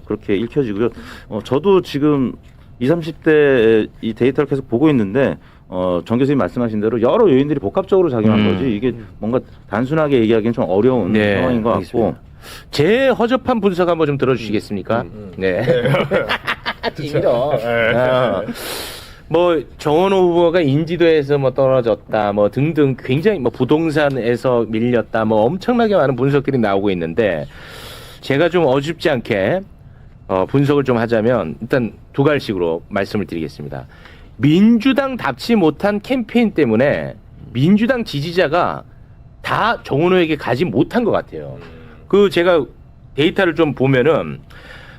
Speaker 8: 그렇게 읽혀지고요. 저도 지금 20, 30대 이 데이터를 계속 보고 있는데 정 교수님 말씀하신 대로 여러 요인들이 복합적으로 작용한 거지 이게 뭔가 단순하게 얘기하기는 좀 어려운 상황인 것 같고.
Speaker 3: 제 허접한 분석 한번 좀 들어주시겠습니까? 네. 뭐 정원호 후보가 인지도에서 뭐 떨어졌다, 뭐 등등 굉장히 뭐 부동산에서 밀렸다, 뭐 엄청나게 많은 분석들이 나오고 있는데 제가 좀 어줍지 않게 분석을 좀 하자면 일단 두 가지식으로 말씀을 드리겠습니다. 민주당답지 못한 캠페인 때문에 민주당 지지자가 다 정원호에게 가지 못한 것 같아요. 그 제가 데이터를 좀 보면은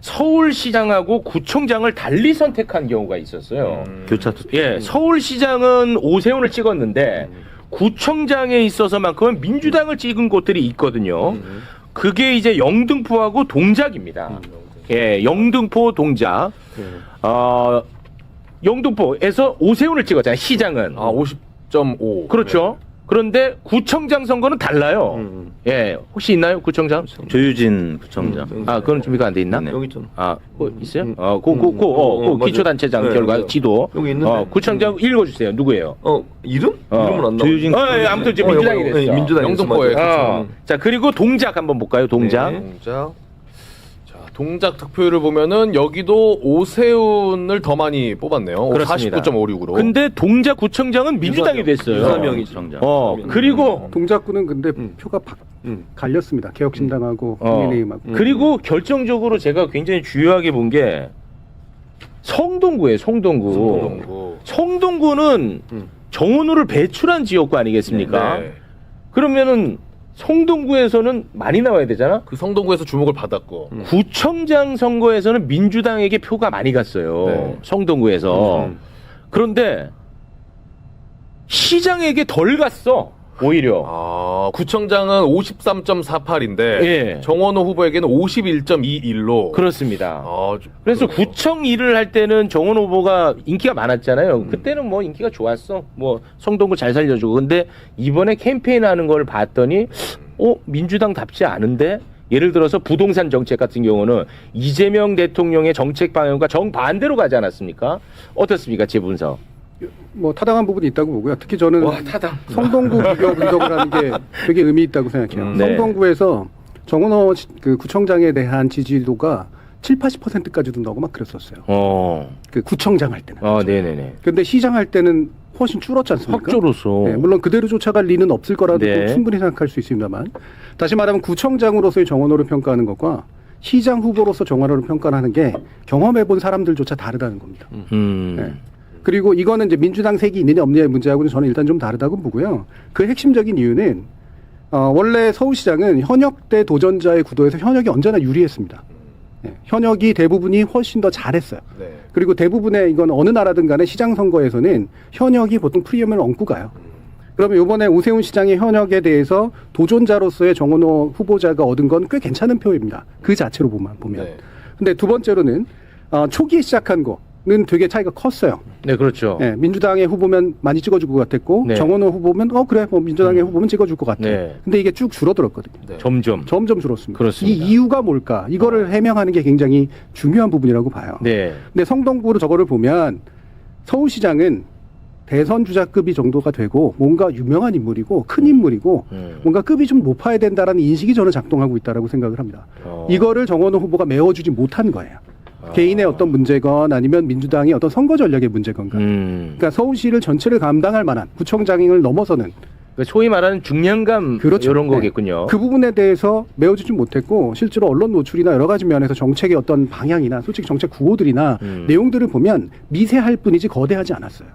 Speaker 3: 서울시장하고 구청장을 달리 선택한 경우가 있었어요.
Speaker 8: 교차 투표.
Speaker 3: 예, 서울시장은 오세훈을 찍었는데 구청장에 있어서만큼은 민주당을 찍은 곳들이 있거든요. 그게 이제 영등포하고 동작입니다. 예, 영등포 동작. 영등포에서 오세훈을 찍었잖아요. 시장은.
Speaker 4: 50.5.
Speaker 3: 그렇죠. 그런데 구청장 선거는 달라요. 예, 혹시 있나요, 구청장?
Speaker 8: 조유진 구청장.
Speaker 3: 그건 준비가 안 돼 있나?
Speaker 8: 여기 있잖아.
Speaker 3: 있어요? 기초단체장 결과 지도.
Speaker 5: 여기 있는데.
Speaker 3: 구청장 읽어주세요. 누구예요?
Speaker 5: 이름? 이름은 안 나와.
Speaker 3: 예, 아무튼 이제 민주당이 됐어.
Speaker 5: 민주당이
Speaker 4: 영등포에.
Speaker 3: 자, 그리고 동작 한번 볼까요? 동작.
Speaker 4: 동작 득표율을 보면은 여기도 오세훈을 더 많이 뽑았네요.
Speaker 3: 그렇습니다.
Speaker 4: 49.56으로.
Speaker 3: 근데 동작 구청장은 민주당이 됐어요.
Speaker 8: 유사명이 구청장.
Speaker 3: 그리고
Speaker 7: 동작구는 근데 표가 갈렸습니다. 개혁신당하고 국민의힘하고.
Speaker 3: 그리고 결정적으로 제가 굉장히 주요하게 본 게 성동구예요. 성동구. 성동구는 정원호를 배출한 지역구 아니겠습니까?
Speaker 4: 네.
Speaker 3: 그러면은 성동구에서는 많이 나와야 되잖아.
Speaker 4: 그 성동구에서 주목을 받았고.
Speaker 3: 구청장 선거에서는 민주당에게 표가 많이 갔어요.
Speaker 4: 네.
Speaker 3: 성동구에서. 그런데 시장에게 덜 갔어. 오히려.
Speaker 4: 구청장은 53.48인데
Speaker 3: 예.
Speaker 4: 정원호 후보에게는 51.21로.
Speaker 3: 그렇습니다. 그래서
Speaker 4: 그렇죠.
Speaker 3: 구청 일을 할 때는 정원 후보가 인기가 많았잖아요. 그때는 뭐 인기가 좋았어. 뭐 성동구 잘 살려주고. 근데 이번에 캠페인 하는 걸 봤더니 민주당답지 않은데? 예를 들어서 부동산 정책 같은 경우는 이재명 대통령의 정책 방향과 정반대로 가지 않았습니까? 어떻습니까? 제 분석.
Speaker 7: 뭐 타당한 부분이 있다고 보고요. 특히 저는
Speaker 3: 타당.
Speaker 7: 성동구 비교 분석을 하는 게 되게 의미 있다고 생각해요.
Speaker 3: 네.
Speaker 7: 성동구에서 정원호 그 구청장에 대한 지지도가 70-80%까지도 나오고 막 그랬었어요. 그 구청장 할 때는.
Speaker 3: 네네네.
Speaker 7: 근데 시장 할 때는 훨씬 줄었지 않습니까?
Speaker 3: 확 줄었어.
Speaker 7: 네, 물론 그대로 쫓아갈 리는 없을 거라도
Speaker 3: 네.
Speaker 7: 충분히 생각할 수 있습니다만 다시 말하면 구청장으로서의 정원호를 평가하는 것과 시장 후보로서 정원호를 평가하는 게 경험해본 사람들조차 다르다는 겁니다. 네. 그리고 이거는 이제 민주당 색이 있느냐 없느냐의 문제하고는 저는 일단 좀 다르다고 보고요. 그 핵심적인 이유는 원래 서울시장은 현역대 도전자의 구도에서 현역이 언제나 유리했습니다. 네, 현역이 대부분이 훨씬 더 잘했어요.
Speaker 4: 네.
Speaker 7: 그리고 대부분의 이건 어느 나라든 간에 시장 선거에서는 현역이 보통 프리미엄을 얹고 가요. 그러면 이번에 오세훈 시장의 현역에 대해서 도전자로서의 정원호 후보자가 얻은 건 꽤 괜찮은 표입니다. 그 자체로 보면.
Speaker 4: 네.
Speaker 7: 근데 두 번째로는 초기에 시작한 거는 되게 차이가 컸어요.
Speaker 3: 네, 그렇죠.
Speaker 7: 네, 민주당의 후보면 많이 찍어줄 것 같았고
Speaker 3: 네.
Speaker 7: 정원호 후보면 그래 뭐 민주당의 후보면 찍어줄 것 같아.
Speaker 3: 네.
Speaker 7: 근데 이게 쭉 줄어들었거든요.
Speaker 4: 네.
Speaker 3: 점점.
Speaker 7: 줄었습니다.
Speaker 3: 그렇습니다.
Speaker 7: 이 이유가 뭘까? 이거를 해명하는 게 굉장히 중요한 부분이라고 봐요.
Speaker 3: 네.
Speaker 7: 근데 성동구로 저거를 보면 서울시장은 대선 주자급이 정도가 되고 뭔가 유명한 인물이고 큰 인물이고 뭔가 급이 좀 높아야 된다라는 인식이 저는 작동하고 있다라고 생각을 합니다. 이거를 정원호 후보가 메워주지 못한 거예요. 개인의 어떤 문제건 아니면 민주당의 어떤 선거 전략의 문제건가. 그러니까 서울시를 전체를 감당할 만한 구청장을 넘어서는
Speaker 3: 소위 말하는 중량감
Speaker 7: 그렇죠.
Speaker 3: 이런
Speaker 7: 네.
Speaker 3: 거겠군요.
Speaker 7: 그 부분에 대해서 메워주지 못했고 실제로 언론 노출이나 여러 가지 면에서 정책의 어떤 방향이나 솔직히 정책 구호들이나 내용들을 보면 미세할 뿐이지 거대하지 않았어요.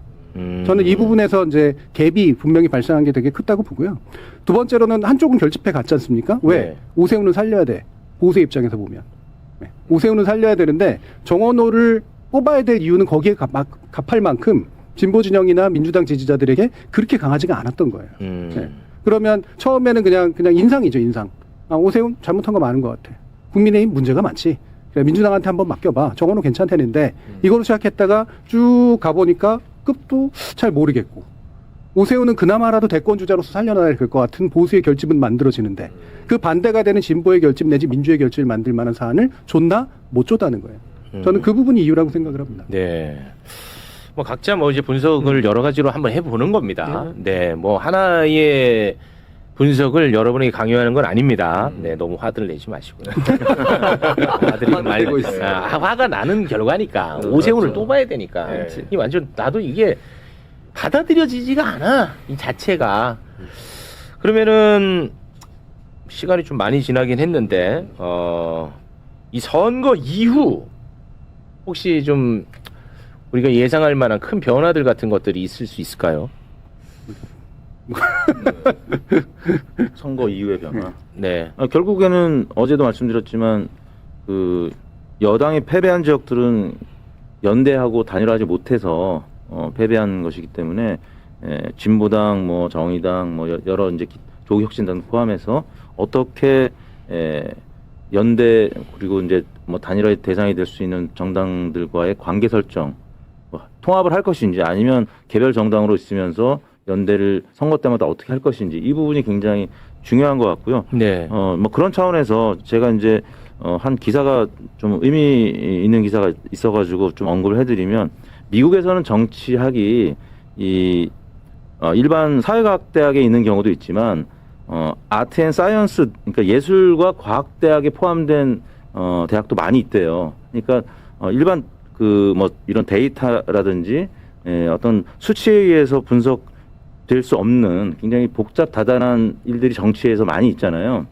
Speaker 7: 저는 이 부분에서 이제 갭이 분명히 발생한 게 되게 크다고 보고요. 두 번째로는 한쪽은 결집해 갔지 않습니까? 왜?
Speaker 3: 네.
Speaker 7: 오세훈은 살려야 돼. 보수의 입장에서 보면. 네. 오세훈은 살려야 되는데 정원호를 뽑아야 될 이유는 거기에 갚할 만큼 진보 진영이나 민주당 지지자들에게 그렇게 강하지가 않았던 거예요. 네. 그러면 처음에는 그냥 인상이죠, 인상. 아, 오세훈 잘못한 거 많은 것 같아. 국민의힘 문제가 많지. 그래, 민주당한테 한번 맡겨봐. 정원호 괜찮다는데 이걸로 시작했다가 쭉 가보니까 급도 잘 모르겠고 오세훈은 그나마라도 대권 주자로서 살려놔야 될 것 같은 보수의 결집은 만들어지는데 그 반대가 되는 진보의 결집 내지 민주의 결집을 만들 만한 사안을 줬나 못 줬다는 거예요. 저는 그 부분이 이유라고 생각을 합니다.
Speaker 3: 네. 뭐 각자 뭐 이제 분석을 여러 가지로 한번 해보는 겁니다. 네, 뭐 하나의 분석을 여러분에게 강요하는 건 아닙니다. 네, 너무 화들 내지 마시고요. 화들이 많이
Speaker 5: 내고 있어요.
Speaker 3: 화가 나는 결과니까 오세훈을 또 봐야 되니까. 이 완전 나도 이게 받아들여지지가 않아 이 자체가. 그러면은 시간이 좀 많이 지나긴 했는데 이 선거 이후 혹시 좀 우리가 예상할 만한 큰 변화들 같은 것들이 있을 수 있을까요?
Speaker 8: 선거 이후의 변화.
Speaker 3: 네.
Speaker 8: 결국에는 어제도 말씀드렸지만 그 여당이 패배한 지역들은 연대하고 단일화하지 못해서 패배한 것이기 때문에 진보당, 뭐 정의당, 뭐 여러 이제 조국혁신당 포함해서 어떻게 연대 그리고 이제 뭐 단일화의 대상이 될 수 있는 정당들과의 관계 설정, 뭐 통합을 할 것인지 아니면 개별 정당으로 있으면서 연대를 선거 때마다 어떻게 할 것인지 이 부분이 굉장히 중요한 것 같고요.
Speaker 3: 네.
Speaker 8: 뭐 그런 차원에서 제가 이제 한 기사가 좀 의미 있는 기사가 있어가지고 좀 언급을 해드리면 미국에서는 정치학이 이 일반 사회과학 대학에 있는 경우도 있지만 아트 앤 사이언스 그러니까 예술과 과학 대학에 포함된 대학도 많이 있대요. 그러니까 일반 그 뭐 이런 데이터라든지 어떤 수치에 의해서 분석될 수 없는 굉장히 복잡 다단한 일들이 정치에서 많이 있잖아요.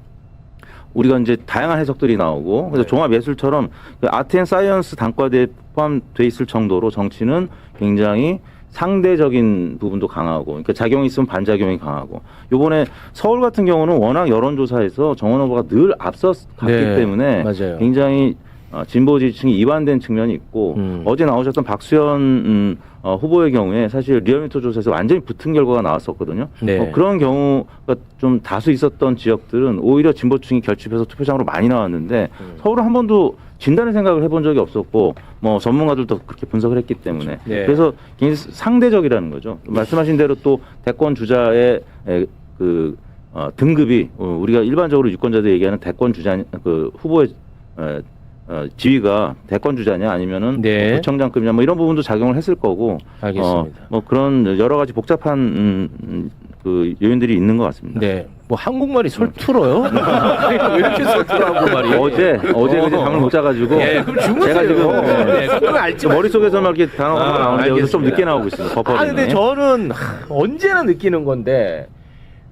Speaker 8: 우리가 이제 다양한 해석들이 나오고 그래서 종합예술처럼 그 아트 앤 사이언스 단과대에 포함돼 있을 정도로 정치는 굉장히 상대적인 부분도 강하고 그러니까 작용이 있으면 반작용이 강하고 요번에 서울 같은 경우는 워낙 여론조사에서 정원 후보가 늘 앞서 갔기 때문에
Speaker 3: 맞아요.
Speaker 8: 굉장히 진보 지지층이 이완된 측면이 있고 어제 나오셨던 박수현 후보의 경우에 사실 리얼미터 조사에서 완전히 붙은 결과가 나왔었거든요.
Speaker 3: 네.
Speaker 8: 그런 경우가 좀 다수 있었던 지역들은 오히려 진보층이 결집해서 투표장으로 많이 나왔는데 서울은 한 번도 진단의 생각을 해본 적이 없었고 뭐 전문가들도 그렇게 분석을 했기 때문에
Speaker 3: 네.
Speaker 8: 그래서 굉장히 상대적이라는 거죠. 말씀하신 대로 또 대권 주자의 그 등급이 우리가 일반적으로 유권자들 얘기하는 대권 주자 그 후보의 지위가 대권 주자냐 아니면은
Speaker 3: 네.
Speaker 8: 뭐 구청장급이냐 뭐 이런 부분도 작용을 했을 거고
Speaker 3: 알겠습니다.
Speaker 8: 뭐 그런 여러 가지 복잡한 그 요인들이 있는 것 같습니다.
Speaker 3: 네. 뭐 한국말이 설투러요? 왜 이렇게 설투라고 말이?
Speaker 8: 어제 그제 잠을 못 자가지고
Speaker 3: 예, 그럼 주무세요.
Speaker 8: 제가 지금
Speaker 3: 네, 그건 알지
Speaker 8: 머릿속에서만 이렇게 단어가 나오는데 여기서 좀
Speaker 3: 알겠습니다.
Speaker 8: 늦게 나오고 있습니다. 버퍼링이.
Speaker 3: 근데 저는 언제나 느끼는 건데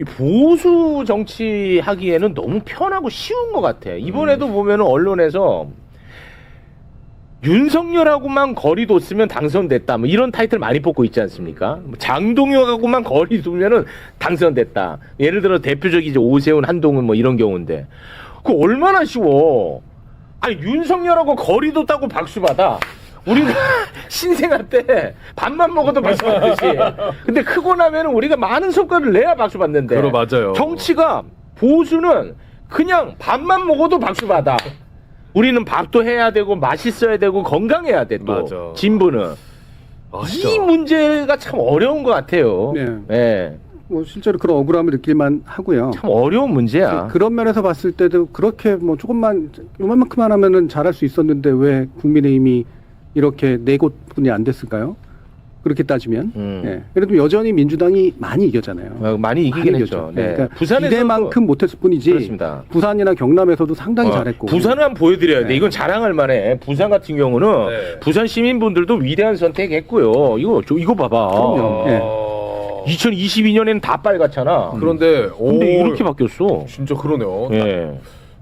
Speaker 3: 이 보수 정치 하기에는 너무 편하고 쉬운 것 같아. 이번에도 보면은 언론에서 윤석열하고만 거리 뒀으면 당선됐다. 뭐 이런 타이틀 많이 뽑고 있지 않습니까? 뭐 장동혁하고만 거리 두면은 당선됐다. 예를 들어 대표적인 이제 오세훈, 한동훈 뭐 이런 경우인데 그 얼마나 쉬워. 아니 윤석열하고 거리 뒀다고 박수 받아. 우리가 신생아 때 밥만 먹어도 박수 받듯이. 근데 크고 나면은 우리가 많은 성과를 내야 박수 받는데.
Speaker 4: 그러 맞아요.
Speaker 3: 정치가 보수는 그냥 밥만 먹어도 박수 받아. 우리는 밥도 해야 되고 맛있어야 되고 건강해야 돼 또.
Speaker 4: 맞아.
Speaker 3: 진보는.
Speaker 4: 진짜.
Speaker 3: 이 문제가 참 어려운 것 같아요.
Speaker 7: 네.
Speaker 3: 예.
Speaker 7: 뭐 실제로 그런 억울함을 느낄만 하고요.
Speaker 3: 참 어려운 문제야.
Speaker 7: 그런 면에서 봤을 때도 그렇게 뭐 조금만 요만큼만 하면은 잘할 수 있었는데 왜 국민의힘이 이렇게 네 곳뿐이 안 됐을까요? 그렇게 따지면 예. 그래도 여전히 민주당이 많이 이겼잖아요.
Speaker 3: 많이 이기긴 했죠. 네.
Speaker 7: 그러니까
Speaker 3: 부산에서도
Speaker 7: 기대만큼 못했을 뿐이지.
Speaker 3: 그렇습니다.
Speaker 7: 부산이나 경남에서도 상당히 잘했고.
Speaker 3: 부산을 한번 보여드려야 돼.
Speaker 7: 네.
Speaker 3: 이건 자랑할 만해. 부산 같은 경우는
Speaker 4: 네.
Speaker 3: 부산 시민분들도 위대한 선택했고요. 이거 봐봐.
Speaker 7: 그럼요. 예.
Speaker 3: 2022년에는 다 빨갛잖아.
Speaker 4: 그런데
Speaker 3: 근데 이렇게 바뀌었어.
Speaker 4: 진짜 그러네요.
Speaker 3: 예.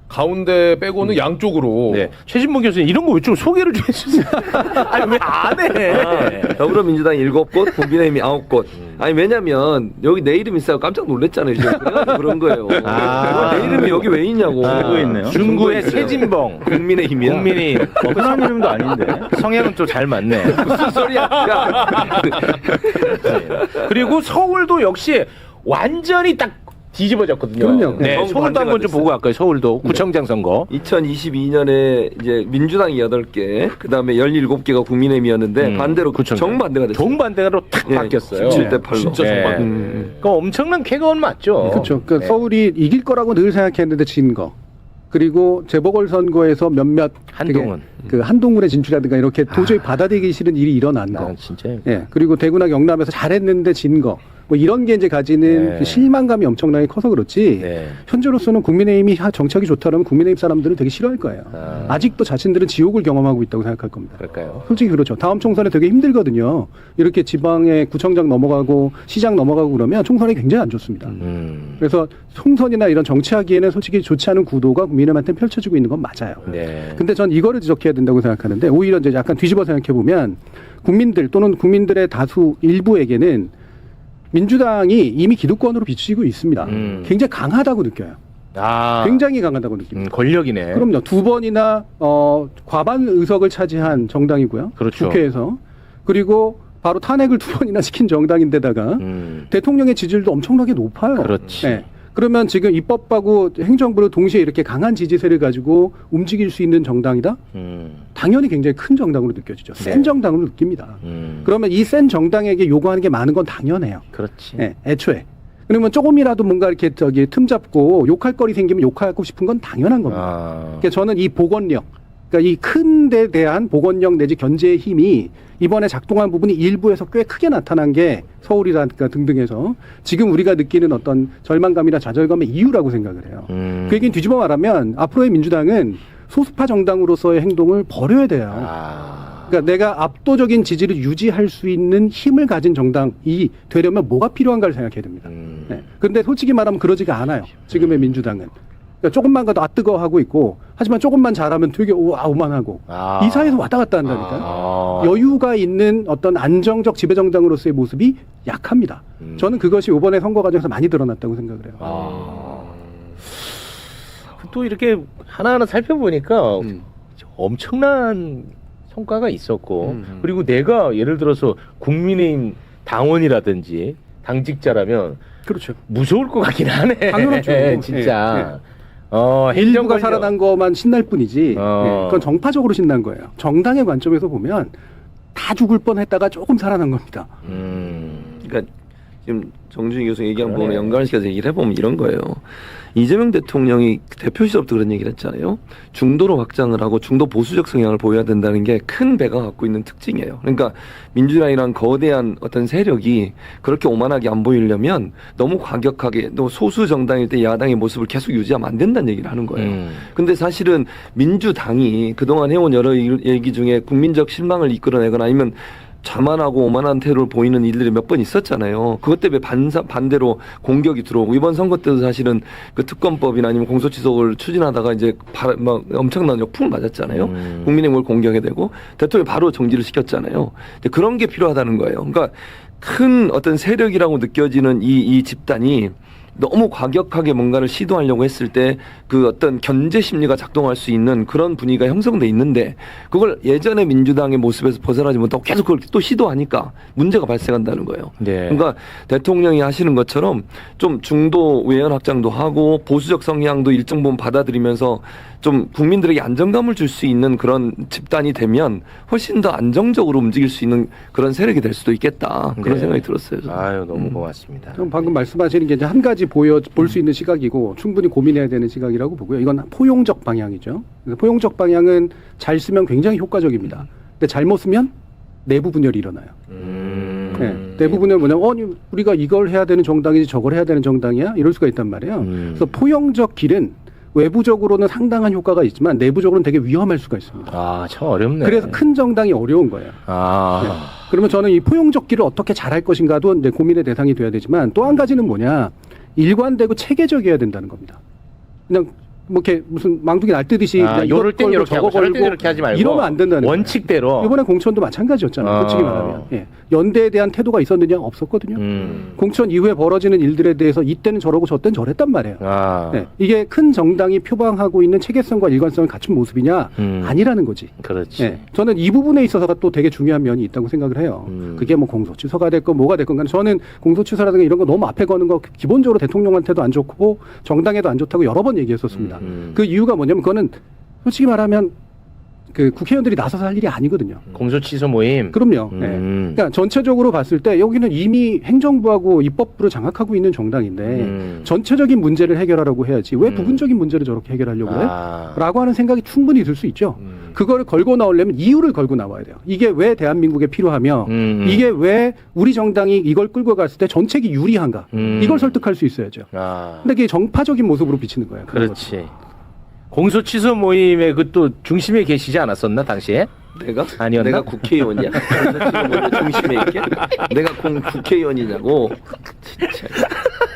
Speaker 4: 가운데 빼고는 양쪽으로.
Speaker 3: 네. 최진봉 교수님 이런 거 좀 소개를 좀 해주세요. 아니 왜 안 해?
Speaker 5: 더불어민주당 7곳, 국민의힘이 9곳. 아니 왜냐면 여기 내 이름 있어요. 깜짝 놀랐잖아요. 지금. 그래가지고 그런 거예요. 내 이름이 여기 왜 있냐고.
Speaker 8: 알고 있네요.
Speaker 3: 중구의 최진봉.
Speaker 5: 국민의힘이야.
Speaker 3: 국민의힘.
Speaker 8: 흔한 이름도 아닌데.
Speaker 3: 성향은 또 잘 맞네.
Speaker 5: 무슨 소리야? 야.
Speaker 3: 그리고 서울도 역시 완전히 딱 뒤집어졌거든요.
Speaker 7: 그럼요.
Speaker 3: 네,
Speaker 5: 네.
Speaker 3: 서울도 한번 좀 보고 갈까요? 서울도 구청장 선거.
Speaker 5: 2022년에 이제 민주당이 8개, 그다음에 17개가 국민의힘이었는데 반대로
Speaker 3: 구청장.
Speaker 5: 정반대가 됐어요.
Speaker 3: 정반대로 탁
Speaker 5: 예,
Speaker 3: 바뀌었어요.
Speaker 5: 17대 8로.
Speaker 4: 진짜 정반대.
Speaker 3: 그 엄청난 쾌거는 맞죠.
Speaker 7: 그렇죠. 그러니까
Speaker 3: 네.
Speaker 7: 서울이 이길 거라고 늘 생각했는데 진 거. 그리고 재보궐 선거에서 몇몇
Speaker 3: 한동훈.
Speaker 7: 그 한동훈의 진출이라든가 이렇게 도저히 받아들이기 싫은 일이 일어난 거.
Speaker 3: 난 진짜.
Speaker 7: 예. 그리고 대구나 경남에서 잘했는데 진 거. 뭐 이런 게 이제 가지는
Speaker 3: 네.
Speaker 7: 그 실망감이 엄청나게 커서 그렇지.
Speaker 3: 네.
Speaker 7: 현재로서는 국민의힘이 정책이 좋다면 국민의힘 사람들은 되게 싫어할 거예요. 아직도 자신들은 지옥을 경험하고 있다고 생각할 겁니다.
Speaker 3: 그럴까요?
Speaker 7: 솔직히 그렇죠. 다음 총선에 되게 힘들거든요. 이렇게 지방에 구청장 넘어가고 시장 넘어가고 그러면 총선이 굉장히 안 좋습니다. 그래서 총선이나 이런 정치하기에는 솔직히 좋지 않은 구도가 국민의힘한테 펼쳐지고 있는 건 맞아요.
Speaker 3: 네.
Speaker 7: 근데 전 이거를 지적해야 된다고 생각하는데 오히려 이제 약간 뒤집어 생각해 보면 국민들 또는 국민들의 다수 일부에게는 민주당이 이미 기득권으로 비추고 있습니다. 굉장히 강하다고 느껴요.
Speaker 3: 아.
Speaker 7: 굉장히 강하다고 느낍니다.
Speaker 3: 권력이네.
Speaker 7: 그럼요. 2번이나 과반 의석을 차지한 정당이고요.
Speaker 3: 그렇죠.
Speaker 7: 국회에서. 그리고 바로 탄핵을 2번이나 시킨 정당인데다가 대통령의 지지율도 엄청나게 높아요.
Speaker 3: 그렇지.
Speaker 7: 네. 그러면 지금 입법하고 행정부를 동시에 이렇게 강한 지지세를 가지고 움직일 수 있는 정당이다? 당연히 굉장히 큰 정당으로 느껴지죠. 센
Speaker 3: 네.
Speaker 7: 정당으로 느낍니다. 그러면 이 센 정당에게 요구하는 게 많은 건 당연해요.
Speaker 3: 그렇지.
Speaker 7: 네, 애초에. 그러면 조금이라도 뭔가 이렇게 틈 잡고 욕할 거리 생기면 욕하고 싶은 건 당연한 겁니다.
Speaker 3: 아.
Speaker 7: 그러니까 저는 이 복원력, 그러니까 이 큰 데 대한 복원력 내지 견제의 힘이 이번에 작동한 부분이 일부에서 꽤 크게 나타난 게 서울이라든가 등등에서 지금 우리가 느끼는 어떤 절망감이나 좌절감의 이유라고 생각을 해요. 그 얘기는 뒤집어 말하면 앞으로의 민주당은 소수파 정당으로서의 행동을 버려야 돼요.
Speaker 3: 아.
Speaker 7: 그러니까 내가 압도적인 지지를 유지할 수 있는 힘을 가진 정당이 되려면 뭐가 필요한가를 생각해야 됩니다. 네. 그런데 솔직히 말하면 그러지가 않아요. 지금의 민주당은. 그러니까 조금만 가도 뜨거워하고 있고 하지만 조금만 잘하면 되게 오만하고 이 사이에서 왔다 갔다 한다니까요. 여유가 있는 어떤 안정적 지배정당으로서의 모습이 약합니다. 저는 그것이 이번에 선거 과정에서 많이 드러났다고 생각을 해요.
Speaker 3: 또 이렇게 하나하나 살펴보니까 엄청난 성과가 있었고 그리고 내가 예를 들어서 국민의힘 당원이라든지 당직자라면
Speaker 7: 그렇죠.
Speaker 3: 무서울 것 같긴 하네.
Speaker 7: 당연하죠.
Speaker 3: 진짜.
Speaker 7: 일부가 살아난 것만 신날 뿐이지 그건 정파적으로 신난 거예요. 정당의 관점에서 보면 다 죽을 뻔했다가 조금 살아난 겁니다.
Speaker 5: 그러니까 지금 정준희 교수 얘기한 부분에 연관시켜서 얘기를 해보면 이런 거예요. 이재명 대통령이 대표 시절부터 그런 얘기를 했잖아요. 중도로 확장을 하고 중도 보수적 성향을 보여야 된다는 게 큰 배가 갖고 있는 특징이에요. 그러니까 민주당이란 거대한 어떤 세력이 그렇게 오만하게 안 보이려면 너무 과격하게 또 소수 정당일 때 야당의 모습을 계속 유지하면 안 된다는 얘기를 하는 거예요. 근데 사실은 민주당이 그동안 해온 여러 얘기 중에 국민적 실망을 이끌어내거나 아니면 자만하고 오만한 태도를 보이는 일들이 몇 번 있었잖아요. 그것 때문에 반대로 공격이 들어오고 이번 선거 때도 사실은 그 특검법이나 아니면 공소시효를 추진하다가 이제 막 엄청난 역풍을 맞았잖아요. 국민의힘을 공격이 되고 대통령이 바로 정지를 시켰잖아요. 그런 게 필요하다는 거예요. 그러니까 큰 어떤 세력이라고 느껴지는 이 집단이 너무 과격하게 뭔가를 시도하려고 했을 때 그 어떤 견제 심리가 작동할 수 있는 그런 분위기가 형성돼 있는데 그걸 예전의 민주당의 모습에서 벗어나지 못하고 계속 그걸 또 시도하니까 문제가 발생한다는 거예요.
Speaker 3: 네.
Speaker 5: 그러니까 대통령이 하시는 것처럼 좀 중도 외연 확장도 하고 보수적 성향도 일정 부분 받아들이면서 좀 국민들에게 안정감을 줄 수 있는 그런 집단이 되면 훨씬 더 안정적으로 움직일 수 있는 그런 세력이 될 수도 있겠다. 그런
Speaker 3: 네.
Speaker 5: 생각이 들었어요. 저는.
Speaker 3: 아유 너무 고맙습니다.
Speaker 7: 그럼 방금 말씀하시는 게 이제 한 가지 볼 수 있는 시각이고 충분히 고민해야 되는 시각이라고 보고요. 이건 포용적 방향이죠. 그래서 포용적 방향은 잘 쓰면 굉장히 효과적입니다. 근데 잘못 쓰면 내부 분열이 일어나요. 네, 내부 분열 뭐냐면 우리가 이걸 해야 되는 정당이지 저걸 해야 되는 정당이야? 이럴 수가 있단 말이에요. 그래서 포용적 길은 외부적으로는 상당한 효과가 있지만 내부적으로는 되게 위험할 수가 있습니다.
Speaker 3: 아, 참 어렵네.
Speaker 7: 그래서 큰 정당이 어려운 거예요.
Speaker 3: 아.
Speaker 7: 그러면 저는 이 포용적기를 어떻게 잘할 것인가도 이제 고민의 대상이 돼야 되지만 또 한 가지는 뭐냐, 일관되고 체계적이어야 된다는 겁니다. 그냥 뭐 이렇게 무슨 망둥이 날뛰듯이 그냥
Speaker 3: 요럴 땐
Speaker 7: 이것
Speaker 3: 이렇게
Speaker 7: 걸고
Speaker 3: 하고
Speaker 7: 저거
Speaker 3: 저럴 땐
Speaker 7: 걸고
Speaker 3: 이렇게 하지 말고
Speaker 7: 이러면 안 된다는
Speaker 3: 원칙대로.
Speaker 7: 이번에 공천도 마찬가지였잖아요. 솔직히 말하면. 예. 연대에 대한 태도가 있었느냐? 없었거든요. 공천 이후에 벌어지는 일들에 대해서 이때는 저러고 저때는 저랬단 말이에요.
Speaker 3: 아.
Speaker 7: 예. 이게 큰 정당이 표방하고 있는 체계성과 일관성을 갖춘 모습이냐? 아니라는 거지.
Speaker 3: 그렇지.
Speaker 7: 예. 저는 이 부분에 있어서가 또 되게 중요한 면이 있다고 생각을 해요. 그게 뭐 공소취소가 됐건 뭐가 됐건 간에 저는 공소취소라든가 이런 거 너무 앞에 거는 거 기본적으로 대통령한테도 안 좋고 정당에도 안 좋다고 여러 번 얘기했었습니다. 그 이유가 뭐냐면 그거는 솔직히 말하면 그 국회의원들이 나서서 할 일이 아니거든요.
Speaker 3: 공소취소 모임.
Speaker 7: 그럼요. 예. 그러니까 전체적으로 봤을 때 여기는 이미 행정부하고 입법부를 장악하고 있는 정당인데 전체적인 문제를 해결하라고 해야지 왜 부분적인 문제를 저렇게 해결하려고 해? 라고 하는 생각이 충분히 들 수 있죠. 그거를 걸고 나오려면 이유를 걸고 나와야 돼요. 이게 왜 대한민국에 필요하며 이게 왜 우리 정당이 이걸 끌고 갔을 때 정책이 유리한가 이걸 설득할 수 있어야죠. 근데 그게 정파적인 모습으로 비치는 거예요.
Speaker 3: 그렇지. 공소취소 모임의 그 또 중심에 계시지 않았었나 당시에?
Speaker 5: 내가?
Speaker 3: 아니었나?
Speaker 5: 내가 국회의원이야. 중심에 있게? 내가 국회의원이냐고. 진짜.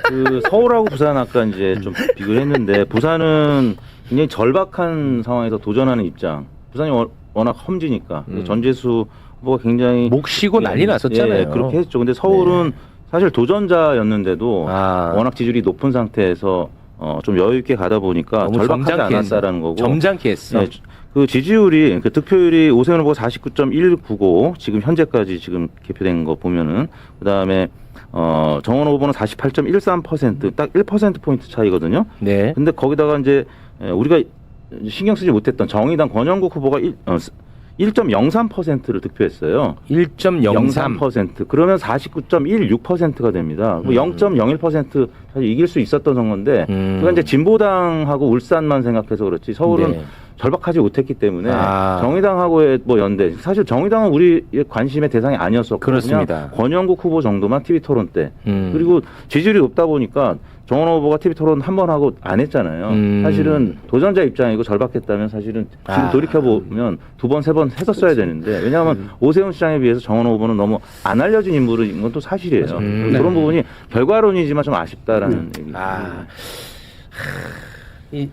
Speaker 8: 그 서울하고 부산 아까 이제 좀 비교했는데 부산은 굉장히 절박한 상황에서 도전하는 입장. 부산이 워낙 험지니까 전재수 후보가 굉장히
Speaker 3: 목 쉬고 난리 났었잖아요.
Speaker 8: 예, 그렇게 했죠. 근데 서울은 사실 도전자였는데도 워낙 지지율이 높은 상태에서 좀 여유 있게 가다 보니까 절박하지 않았다라는 거고.
Speaker 3: 점잖게 했어.
Speaker 8: 예, 그 지지율이 그 득표율이 오세훈 후보가 49.199 지금 현재까지 지금 개표된 거 보면은 그다음에 정원호 후보는 48.13% 딱 1% 포인트 차이거든요.
Speaker 3: 네.
Speaker 8: 근데 거기다가 이제 우리가 신경 쓰지 못했던 정의당 권영국 후보가 1.03%를 득표했어요.
Speaker 3: 1.03%.
Speaker 8: 그러면 49.16%가 됩니다. 0.01% 사실 이길 수 있었던 선거인데 그건 이제 진보당하고 울산만 생각해서 그렇지 서울은
Speaker 3: 네.
Speaker 8: 절박하지 못했기 때문에 정의당하고의 뭐 연대 사실 정의당은 우리의 관심의 대상이 아니었었거든요.
Speaker 3: 그렇습니다.
Speaker 8: 권영국 후보 정도만 TV 토론 때 그리고 지지율이 높다 보니까 정원호 후보가 TV 토론 한 번 하고 안 했잖아요. 사실은 도전자 입장이고 절박했다면 사실은 지금 돌이켜보면 두 번, 세 번 했었어야 되는데 왜냐하면 오세훈 시장에 비해서 정원호 후보는 너무 안 알려진 인물인 건 또 사실이에요. 그런 부분이 결과론이지만 좀 아쉽다라는 얘기.
Speaker 3: 이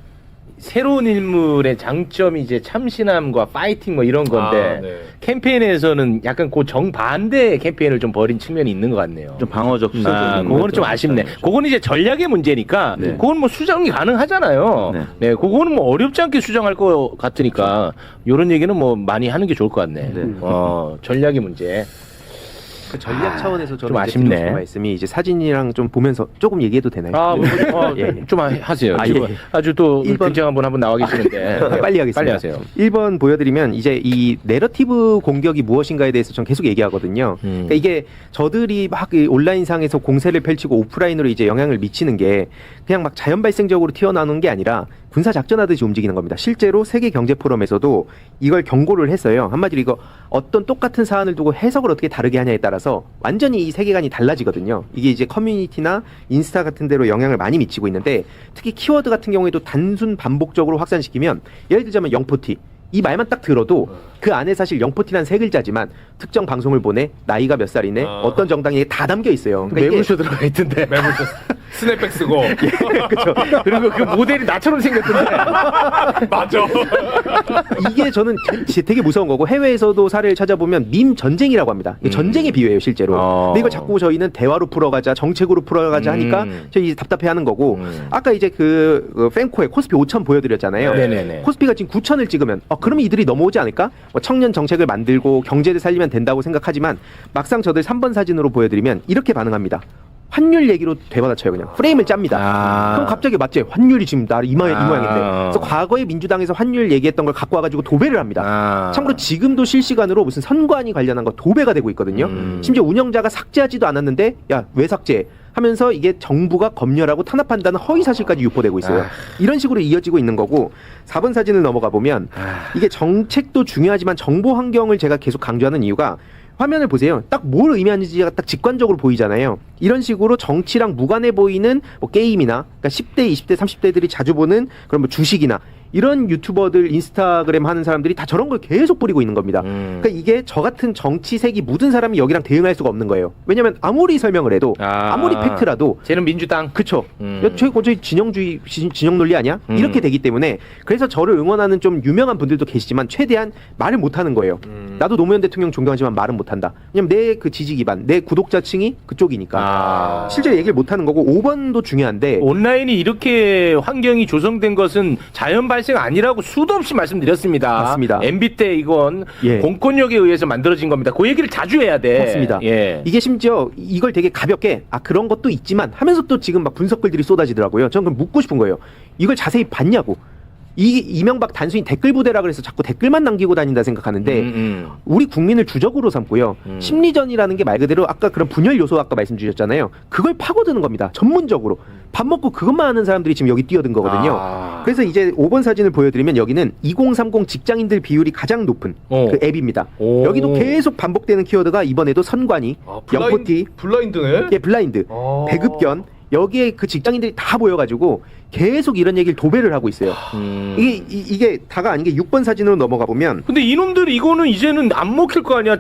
Speaker 3: 새로운 인물의 장점이 이제 참신함과 파이팅 뭐 이런 건데
Speaker 4: 네.
Speaker 3: 캠페인에서는 약간 그 정반대 캠페인을 좀 벌인 측면이 있는 것 같네요.
Speaker 8: 좀 방어적
Speaker 3: 그거는 좀 아쉽네. 그거는 이제 전략의 문제니까 그건 뭐 수정이 가능하잖아요. 네, 그거는 뭐 어렵지 않게 수정할 것 같으니까 이런 얘기는 뭐 많이 하는 게 좋을 것 같네. 전략의 문제.
Speaker 6: 그 전략 차원에서 저는
Speaker 3: 좀
Speaker 6: 이제 드리고
Speaker 3: 아쉽네.
Speaker 6: 싶은 말씀이 이제 사진이랑 좀 보면서 조금 얘기해도 되나요?
Speaker 3: 좀 하세요.
Speaker 6: 아,
Speaker 3: 지금
Speaker 6: 예.
Speaker 3: 아주 또
Speaker 6: 1번.
Speaker 3: 굉장한 분 한 분 나와 계시는데
Speaker 6: 빨리 하겠습니다.
Speaker 3: 빨리 하세요.
Speaker 6: 1번 보여드리면 이제 이 내러티브 공격이 무엇인가에 대해서 전 계속 얘기하거든요. 그러니까 이게 저들이 막 이 온라인상에서 공세를 펼치고 오프라인으로 이제 영향을 미치는 게 그냥 막 자연 발생적으로 튀어나오는 게 아니라 군사 작전하듯이 움직이는 겁니다. 실제로 세계 경제 포럼에서도 이걸 경고를 했어요. 한마디로 이거 어떤 똑같은 사안을 두고 해석을 어떻게 다르게 하냐에 따라서 완전히 이 세계관이 달라지거든요. 이게 이제 커뮤니티나 인스타 같은 데로 영향을 많이 미치고 있는데 특히 키워드 같은 경우에도 단순 반복적으로 확산시키면 예를 들자면 영포티 이 말만 딱 들어도 그 안에 사실 영포티란 세 글자지만 특정 방송을 보내 나이가 몇 살이네 어떤 정당에 다 담겨 있어요. 그러니까
Speaker 3: 매불쇼 들어가 있던데.
Speaker 4: 매불쇼 스냅백 쓰고
Speaker 3: 그렇죠. 그리고 그 모델이 나처럼 생겼던데.
Speaker 4: 맞아.
Speaker 6: 이게 저는 되게 무서운 거고 해외에서도 사례를 찾아보면 밈 전쟁이라고 합니다. 이게 전쟁에 비유해요 실제로. 근데 이걸 자꾸 저희는 대화로 풀어가자 정책으로 풀어가자 하니까 저희 이제 답답해하는 거고 아까 이제 그 팬코의 코스피 5,000 보여드렸잖아요.
Speaker 3: 네네네.
Speaker 6: 코스피가 지금 9,000을 찍으면 그러면 이들이 넘어오지 않을까? 뭐 청년 정책을 만들고 경제를 살리면 된다고 생각하지만 막상 저들 3번 사진으로 보여드리면 이렇게 반응합니다. 환율 얘기로 되받아쳐요. 그냥 프레임을 짭니다. 그럼 갑자기 맞지? 환율이 지금 나 이 모양인데. 그래서 과거에 민주당에서 환율 얘기했던 걸 갖고 와가지고 도배를 합니다. 참고로 지금도 실시간으로 무슨 선관위 관련한 거 도배가 되고 있거든요. 심지어 운영자가 삭제하지도 않았는데 야 왜 삭제해? 하면서 이게 정부가 검열하고 탄압한다는 허위 사실까지 유포되고 있어요. 이런 식으로 이어지고 있는 거고 4번 사진을 넘어가 보면 이게 정책도 중요하지만 정보 환경을 제가 계속 강조하는 이유가 화면을 보세요. 딱 뭘 의미하는지가 딱 직관적으로 보이잖아요. 이런 식으로 정치랑 무관해 보이는 뭐 게임이나 그러니까 10대, 20대, 30대들이 자주 보는 그런 뭐 주식이나 이런 유튜버들 인스타그램 하는 사람들이 다 저런 걸 계속 뿌리고 있는 겁니다. 그러니까 이게 저 같은 정치색이 묻은 사람이 여기랑 대응할 수가 없는 거예요. 왜냐하면 아무리 설명을 해도 아무리 팩트라도
Speaker 3: 쟤는 민주당.
Speaker 6: 그쵸. 야, 저희 진영주의 진영 논리 아니야? 이렇게 되기 때문에 그래서 저를 응원하는 좀 유명한 분들도 계시지만 최대한 말을 못하는 거예요. 나도 노무현 대통령 존경하지만 말은 못한다. 왜냐면 내 그 지지 기반, 내 구독자층이 그쪽이니까 실제 얘기를 못하는 거고 5번도 중요한데
Speaker 3: 온라인이 이렇게 환경이 조성된 것은 자연 발생 아니라고 수도 없이 말씀드렸습니다.
Speaker 6: 맞습니다.
Speaker 3: MB 때 이건
Speaker 6: 예.
Speaker 3: 공권력에 의해서 만들어진 겁니다. 그 얘기를 자주 해야 돼.
Speaker 6: 맞습니다.
Speaker 3: 예.
Speaker 6: 이게 심지어 이걸 되게 가볍게 그런 것도 있지만 하면서 또 지금 막 분석글들이 쏟아지더라고요. 저는 그럼 묻고 싶은 거예요. 이걸 자세히 봤냐고. 이 이명박 단순히 댓글 부대라 그래서 자꾸 댓글만 남기고 다닌다 생각하는데 우리 국민을 주적으로 삼고요. 심리전이라는 게 말 그대로 아까 그런 분열 요소 아까 말씀 주셨잖아요. 그걸 파고드는 겁니다. 전문적으로. 밥 먹고 그것만 하는 사람들이 지금 여기 뛰어든 거거든요. 그래서 이제 5번 사진을 보여드리면 여기는 2030 직장인들 비율이 가장 높은 그 앱입니다. 여기도 계속 반복되는 키워드가 이번에도 선관위, 영포티,
Speaker 4: 블라인드네.
Speaker 6: 예, 블라인드, 배급견 여기에 그 직장인들이 다 모여가지고 계속 이런 얘기를 도배를 하고 있어요. 이게 다가 아닌 게 6번 사진으로 넘어가 보면
Speaker 3: 근데 이놈들이 이거는 이제는 안 먹힐 거 아니야.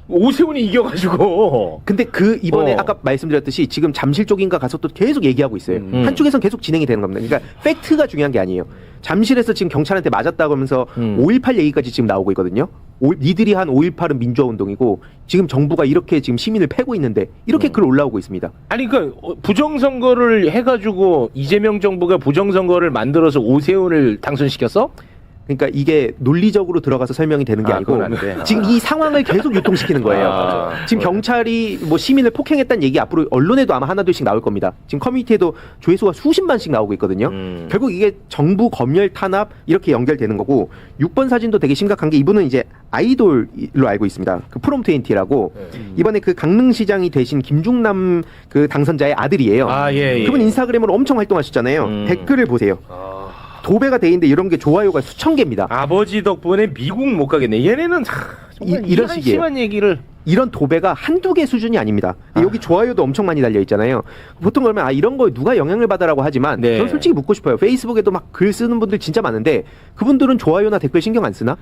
Speaker 3: 오세훈이 이겨가지고.
Speaker 6: 근데 그 이번에 아까 말씀드렸듯이 지금 잠실 쪽인가 가서 또 계속 얘기하고 있어요. 한쪽에선 계속 진행이 되는 겁니다. 그러니까 팩트가 중요한 게 아니에요. 잠실에서 지금 경찰한테 맞았다고 하면서 5.18 얘기까지 지금 나오고 있거든요. 니들이 한 5.18은 민주화 운동이고 지금 정부가 이렇게 지금 시민을 패고 있는데 이렇게 글 올라오고 있습니다.
Speaker 3: 아니 그러니까 부정선거를 해가지고 이재명 정부가 부정선거를 만들어서 오세훈을 당선시켰어?
Speaker 6: 그러니까 이게 논리적으로 들어가서 설명이 되는 게 아니고 지금 이 상황을 계속 유통시키는 거예요. 지금 경찰이 뭐 시민을 폭행했다는 얘기 앞으로 언론에도 아마 하나둘씩 나올 겁니다. 지금 커뮤니티에도 조회수가 수십만씩 나오고 있거든요. 결국 이게 정부 검열 탄압 이렇게 연결되는 거고 6번 사진도 되게 심각한 게 이분은 이제 아이돌로 알고 있습니다. 그 프롬20라고 이번에 그 강릉시장이 되신 김중남 그 당선자의 아들이에요.
Speaker 3: 예.
Speaker 6: 그분 인스타그램으로 엄청 활동하셨잖아요. 댓글을 보세요. 도배가 돼 있는데 이런 게 좋아요가 수천 개입니다.
Speaker 3: 아버지 덕분에 미국 못 가겠네. 얘네는 정말
Speaker 6: 이런 식이에요.
Speaker 3: 심한 얘기를.
Speaker 6: 이런 도배가 한두 개 수준이 아닙니다. 여기 좋아요도 엄청 많이 달려 있잖아요. 보통 그러면 이런 거에 누가 영향을 받아라고 하지만 저는 솔직히 묻고 싶어요. 페이스북에도 막 글 쓰는 분들 진짜 많은데 그분들은 좋아요나 댓글 신경 안 쓰나?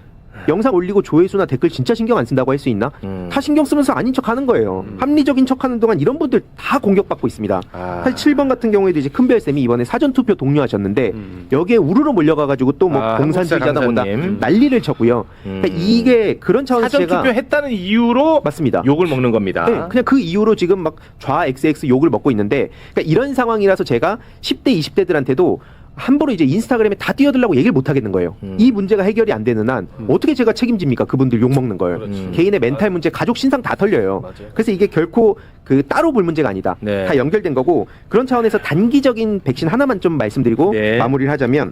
Speaker 6: 영상 올리고 조회수나 댓글 진짜 신경 안 쓴다고 할 수 있나? 다 신경 쓰면서 아닌 척 하는 거예요. 합리적인 척 하는 동안 이런 분들 다 공격받고 있습니다. 사실 7번 같은 경우에도 이제 큰별쌤이 이번에 사전투표 독려하셨는데 여기에 우르르 몰려가가지고 또 뭐 공산주의자다 뭐다 난리를 쳤고요. 그러니까 이게 그런 차원에서
Speaker 3: 사전투표 했다는 이유로
Speaker 6: 맞습니다.
Speaker 3: 욕을 먹는 겁니다.
Speaker 6: 네, 그냥 그 이유로 지금 막 좌 XX 욕을 먹고 있는데 그러니까 이런 상황이라서 제가 10대, 20대들한테도 함부로 이제 인스타그램에 다 뛰어들라고 얘기를 못 하겠는 거예요. 이 문제가 해결이 안 되는 한 어떻게 제가 책임집니까? 그분들 욕 먹는 걸. 개인의 멘탈 문제, 가족 신상 다 털려요. 그래서 이게 결코 그 따로 볼 문제가 아니다. 다 연결된 거고 그런 차원에서 단기적인 백신 하나만 좀 말씀드리고 마무리를 하자면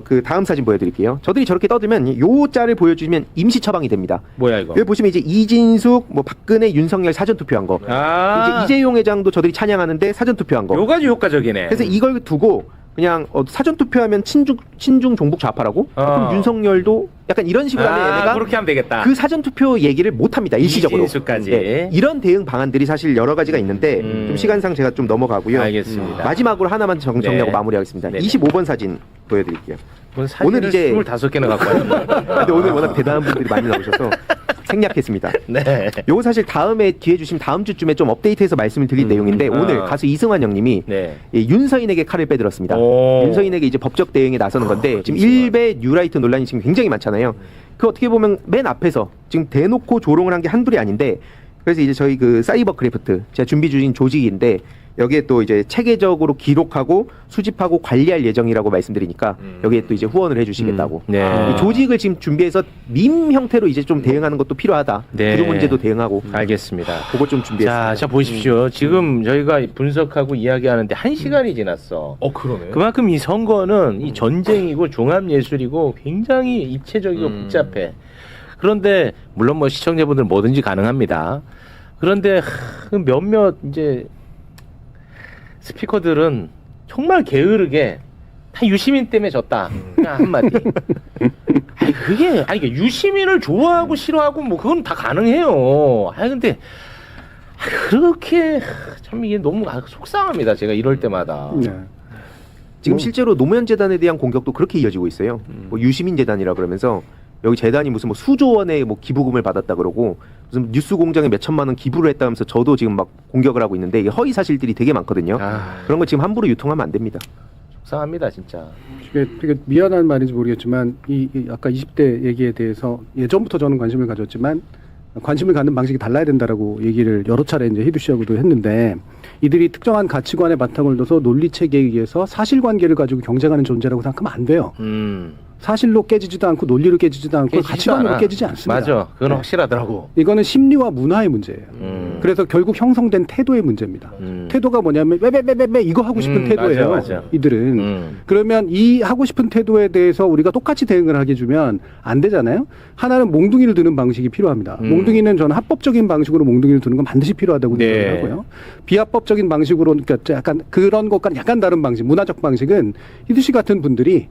Speaker 6: 그 다음 사진 보여드릴게요. 저들이 저렇게 떠들면 요 짤을 보여주면 임시 처방이 됩니다.
Speaker 3: 뭐야 이거?
Speaker 6: 여기 보시면 이제 이진숙, 뭐 박근혜, 윤석열 사전 투표한 거. 이제 이재용 회장도 저들이 찬양하는데 사전 투표한 거.
Speaker 3: 요가지 효과적이네.
Speaker 6: 그래서 이걸 두고 그냥 사전 투표하면 친중 종북 좌파라고? 그럼 윤석열도 약간 이런 식으로 하면 얘네가
Speaker 3: 그렇게 하면 되겠다.
Speaker 6: 그 사전 투표 얘기를 못 합니다. 일시적으로.
Speaker 3: 이진수까지.
Speaker 6: 네, 이런 대응 방안들이 사실 여러 가지가 있는데 좀 시간상 제가 좀 넘어가고요.
Speaker 3: 알겠습니다.
Speaker 6: 마지막으로 하나만 정리하고 마무리하겠습니다. 25번 사진 보여드릴게요.
Speaker 3: 오늘 이제 25개나 갖고 왔는데.
Speaker 6: 근데 오늘 워낙 대단한 분들이 많이 나오셔서 생략했습니다.
Speaker 3: 네.
Speaker 6: 요거 사실 다음에 기회 주시면 다음 주쯤에 좀 업데이트해서 말씀을 드릴 내용인데 오늘 가수 이승환 형님이 윤서인에게 칼을 빼들었습니다. 윤서인에게 이제 법적 대응에 나서는 건데 지금 일베 뉴라이트 논란이 지금 굉장히 많잖아요. 그 어떻게 보면 맨 앞에서 지금 대놓고 조롱을 한 게 한둘이 아닌데 그래서 이제 저희 그 사이버 크래프트 제가 준비 중인 조직인데 여기에 또 이제 체계적으로 기록하고 수집하고 관리할 예정이라고 말씀드리니까 여기에 또 이제 후원을 해주시겠다고. 이 조직을 지금 준비해서 밈 형태로 이제 좀 대응하는 것도 필요하다. 구조 문제도 대응하고.
Speaker 3: 알겠습니다.
Speaker 6: 그거 좀 준비했습니다.
Speaker 3: 자 보십시오. 지금 저희가 분석하고 이야기하는데 1시간이 지났어.
Speaker 4: 그러네.
Speaker 3: 그만큼 이 선거는 이 전쟁이고 종합예술이고 굉장히 입체적이고 복잡해. 그런데 물론 뭐 시청자분들 뭐든지 가능합니다. 그런데 몇몇 이제 스피커들은 정말 게으르게 다 유시민 때문에 졌다. 그냥 한마디. 아니 그게 아니 이게 유시민을 좋아하고 싫어하고 뭐 그건 다 가능해요. 아니 근데 그렇게 참 이게 너무 속상합니다. 제가 이럴 때마다.
Speaker 7: 네.
Speaker 6: 지금 실제로 노무현 재단에 대한 공격도 그렇게 이어지고 있어요. 뭐 유시민 재단이라 그러면서 여기 재단이 무슨 뭐 수조 원의 뭐 기부금을 받았다 그러고 무슨 뉴스 공장에 몇 천만 원 기부를 했다면서 저도 지금 막 공격을 하고 있는데 이게 허위 사실들이 되게 많거든요. 그런 거 지금 함부로 유통하면 안 됩니다.
Speaker 3: 속상합니다 진짜.
Speaker 7: 이게 되게 미안한 말인지 모르겠지만 이 아까 20대 얘기에 대해서 예전부터 저는 관심을 가졌지만 관심을 갖는 방식이 달라야 된다라고 얘기를 여러 차례 이제 희두 씨하고도 했는데 이들이 특정한 가치관의 바탕을 둬서 논리체계에 의해서 사실관계를 가지고 경쟁하는 존재라고 생각하면 안 돼요. 사실로 깨지지도 않고 논리로 깨지지도 않고 가치관으로 깨지지 않습니다.
Speaker 3: 맞아. 그건 확실하더라고.
Speaker 7: 이거는 심리와 문화의 문제예요. 그래서 결국 형성된 태도의 문제입니다. 태도가 뭐냐면 왜 이거 하고 싶은 태도예요.
Speaker 3: 맞아.
Speaker 7: 이들은. 그러면 이 하고 싶은 태도에 대해서 우리가 똑같이 대응을 하게 주면 안 되잖아요. 하나는 몽둥이를 드는 방식이 필요합니다. 몽둥이는 저는 합법적인 방식으로 몽둥이를 드는 건 반드시 필요하다고 생각을 하고요. 비합법적인 방식으로 그러니까 약간 그런 것과는 약간 다른 방식, 문화적 방식은 희두 씨 같은 분들이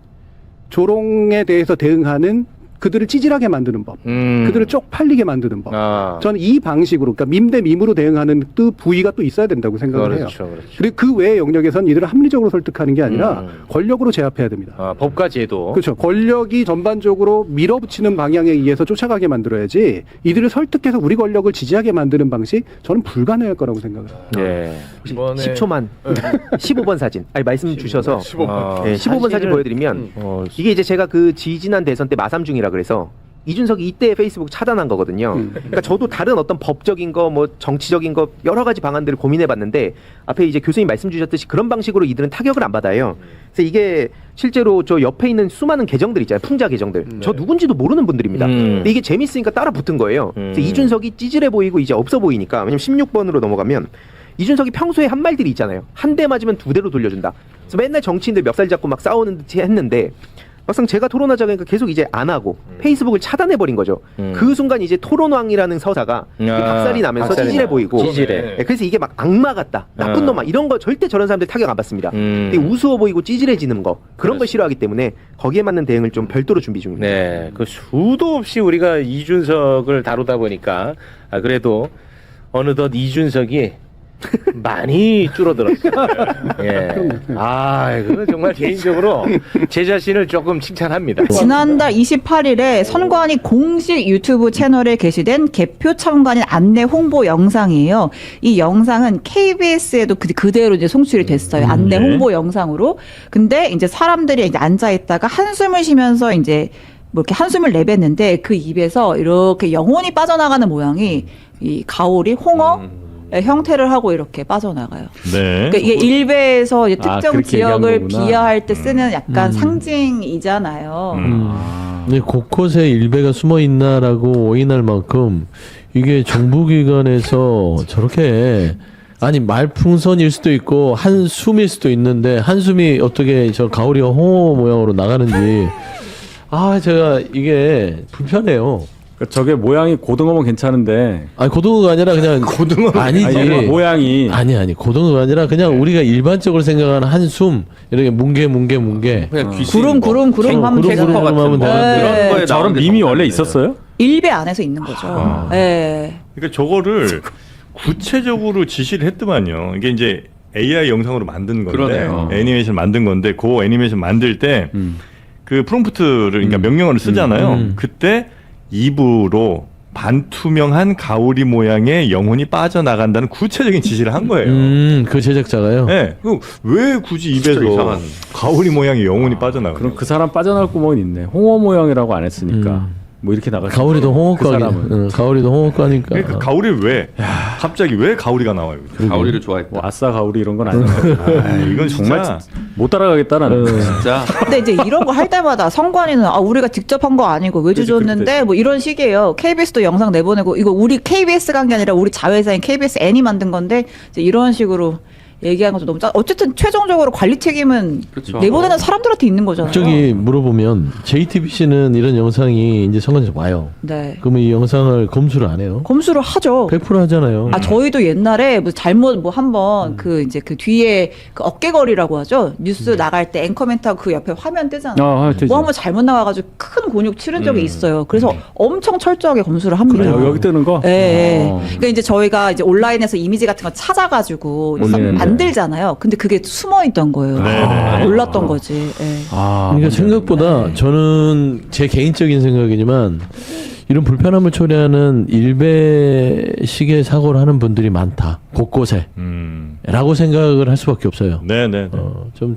Speaker 7: 조롱에 대해서 대응하는 그들을 찌질하게 만드는 법, 그들을 쪽팔리게 만드는 법. 저는 이 방식으로, 그러니까 밈 대 밈으로 대응하는 또 부위가 또 있어야 된다고 생각을 해요.
Speaker 3: 그렇죠.
Speaker 7: 그리고 그 외의 영역에선 이들을 합리적으로 설득하는 게 아니라 권력으로 제압해야 됩니다.
Speaker 3: 법과 제도.
Speaker 7: 그렇죠. 권력이 전반적으로 밀어붙이는 방향에 의해서 쫓아가게 만들어야지 이들을 설득해서 우리 권력을 지지하게 만드는 방식 저는 불가능할 거라고 생각을 해요.
Speaker 3: 네.
Speaker 6: 10초만 15번 사진 말씀 주셔서 15번 사진 보여드리면 이게 이제 제가 그 지지난 대선 때 마삼중이라 그래서 이준석이 이때 페이스북 차단한 거거든요. 그러니까 저도 다른 어떤 법적인 거, 뭐 정치적인 거 여러 가지 방안들을 고민해봤는데 앞에 이제 교수님 말씀 주셨듯이 그런 방식으로 이들은 타격을 안 받아요. 그래서 이게 실제로 저 옆에 있는 수많은 계정들 있잖아요. 풍자 계정들. 저 누군지도 모르는 분들입니다. 근데 이게 재밌으니까 따라 붙은 거예요. 그래서 이준석이 찌질해 보이고 이제 없어 보이니까 왜냐면 16번으로 넘어가면 이준석이 평소에 한 말들이 있잖아요. 한 대 맞으면 두 대로 돌려준다. 그래서 맨날 정치인들 멱살 잡고 막 싸우는 듯이 했는데 막상 제가 토론하자고 하니까 계속 이제 안 하고 페이스북을 차단해버린 거죠. 그 순간 이제 토론왕이라는 서사가 박살이 나면서 찌질해 보이고 그래서 이게 막 악마 같다, 나쁜 놈아 이런 거 절대 저런 사람들 타격 안 받습니다. 되게 우스워 보이고 찌질해지는 거 그런 걸 싫어하기 때문에 거기에 맞는 대응을 좀 별도로 준비 중입니다.
Speaker 3: 네, 그 수도 없이 우리가 이준석을 다루다 보니까 그래도 어느덧 이준석이 많이 줄어들었어요. 예. 그거 정말 개인적으로 제 자신을 조금 칭찬합니다.
Speaker 9: 지난달 28일에 선관위 공식 유튜브 채널에 게시된 개표 참관인 안내 홍보 영상이에요. 이 영상은 KBS에도 그대로 이제 송출이 됐어요. 안내 홍보 영상으로. 근데 이제 사람들이 이제 앉아 있다가 한숨을 쉬면서 이제 뭐 이렇게 한숨을 내뱉는데 그 입에서 이렇게 영혼이 빠져나가는 모양이 이 가오리 홍어 형태를 하고 이렇게 빠져나가요.
Speaker 10: 네.
Speaker 9: 그러니까 이게 일베에서 이제 특정 지역을
Speaker 10: 거구나.
Speaker 9: 비하할 때 쓰는 약간 상징이잖아요.
Speaker 10: 네, 곳곳에 일베가 숨어 있나라고 오인할 만큼 이게 정부기관에서 저렇게 아니 말풍선일 수도 있고 한숨일 수도 있는데 한숨이 어떻게 저 가오리가 홍어 모양으로 나가는지 제가 이게 불편해요.
Speaker 11: 저게 모양이 고등어면 괜찮은데.
Speaker 10: 아니 고등어가 아니라 그냥 고등어 아니지.
Speaker 11: 모양이
Speaker 10: 아니 고등어가 아니라 그냥 우리가 일반적으로 생각하는 한숨 이렇게 뭉게
Speaker 11: 그냥
Speaker 9: 구름 하면 되는 것
Speaker 10: 하면
Speaker 9: 네.
Speaker 11: 되는데. 저런 밈이 원래 있었어요?
Speaker 9: 일베 안에서 있는 거죠. 네.
Speaker 12: 그러니까 저거를 구체적으로 지시를 했더만요. 이게 이제 AI 영상으로 만든 건데
Speaker 11: 그러네요.
Speaker 12: 애니메이션 만든 건데 그 애니메이션 만들 때 그 프롬프트를 그러니까 명령어를 쓰잖아요. 그때 입으로 반투명한 가오리 모양의 영혼이 빠져나간다는 구체적인 지시를 한 거예요.
Speaker 10: 그 제작자가요?
Speaker 12: 네. 왜 굳이 입에서 가오리 모양의 영혼이 빠져나가요?
Speaker 11: 그럼 그 사람 빠져나올 구멍이 있네. 홍어 모양이라고 안 했으니까. 뭐 이렇게 나가.
Speaker 10: 가오리도 홍어과긴. 가오리도 홍어과니까.
Speaker 12: 그러니까 가오리를 왜? 갑자기 왜 가오리가 나와요?
Speaker 11: 가오리를 좋아했다. 뭐 아싸 가오리 이런 건 아니에요.
Speaker 12: 이건
Speaker 11: 정말 못 따라가겠다 나는. 진짜.
Speaker 9: 근데 이제 이런 거 할 때마다 선관위는 우리가 직접 한 거 아니고 왜 주줬는데 뭐 이런 식이에요. KBS도 영상 내보내고 이거 우리 KBS가 한 게 아니라 우리 자회사인 KBS N이 만든 건데 이제 이런 식으로 얘기한 것도 너무 어쨌든 최종적으로 관리 책임은
Speaker 5: 그렇죠.
Speaker 9: 내보내는 사람들한테 있는 거잖아요.
Speaker 10: 저기 물어보면 JTBC는 이런 영상이 이제 선관위에서 와요.
Speaker 9: 네.
Speaker 10: 그러면 이 영상을 검수를 안 해요?
Speaker 9: 검수를 하죠.
Speaker 10: 100% 하잖아요.
Speaker 9: 아 저희도 옛날에 뭐 잘못 뭐 한번 그 이제 그 뒤에 그 어깨거리라고 하죠. 뉴스 나갈 때 앵커멘트하고 그 옆에 화면 뜨잖아요.
Speaker 11: 되지.
Speaker 9: 뭐 한번 잘못 나와가지고 큰 곤욕 치른 적이 있어요. 그래서 엄청 철저하게 검수를 합니다.
Speaker 11: 그래요? 여기 뜨는 거?
Speaker 9: 예. 예. 그러니까 이제 저희가 이제 온라인에서 이미지 같은 거 찾아가지고
Speaker 11: 올리는데.
Speaker 9: 만들잖아요. 근데 그게 숨어 있던 거예요.
Speaker 12: 네.
Speaker 9: 몰랐던 거지. 예.
Speaker 10: 그러니까 생각보다 저는 제 개인적인 생각이지만 이런 불편함을 초래하는 일배식의 사고를 하는 분들이 많다. 곳곳에. 라고 생각을 할 수밖에 없어요.
Speaker 12: 네네.
Speaker 10: 좀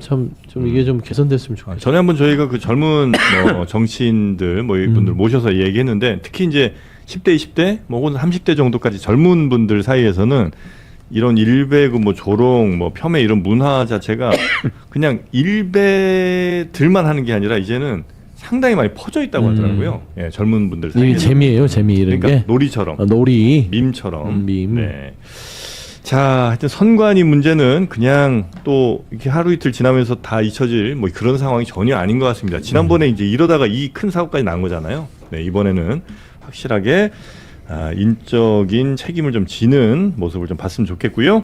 Speaker 10: 이게 좀 개선됐으면 좋겠어요.
Speaker 12: 전에 한번 저희가 그 젊은 정치인들 뭐 이분들 모셔서 얘기했는데 특히 이제 10대, 20대, 뭐 혹은 30대 정도까지 젊은 분들 사이에서는 이런 일배 뭐 조롱, 뭐 폄훼 이런 문화 자체가 그냥 일배들만 하는 게 아니라 이제는 상당히 많이 퍼져 있다고 하더라고요. 예, 젊은 분들 사이에.
Speaker 10: 이게 재미예요, 재미 이런
Speaker 12: 그러니까
Speaker 10: 게.
Speaker 12: 놀이처럼.
Speaker 10: 놀이.
Speaker 12: 밈처럼.
Speaker 10: 밈.
Speaker 12: 네. 자, 하여튼 선관위 문제는 그냥 또 이렇게 하루 이틀 지나면서 다 잊혀질 뭐 그런 상황이 전혀 아닌 것 같습니다. 지난번에 이제 이러다가 이 큰 사고까지 난 거잖아요. 네, 이번에는 확실하게 인적인 책임을 좀 지는 모습을 좀 봤으면 좋겠고요.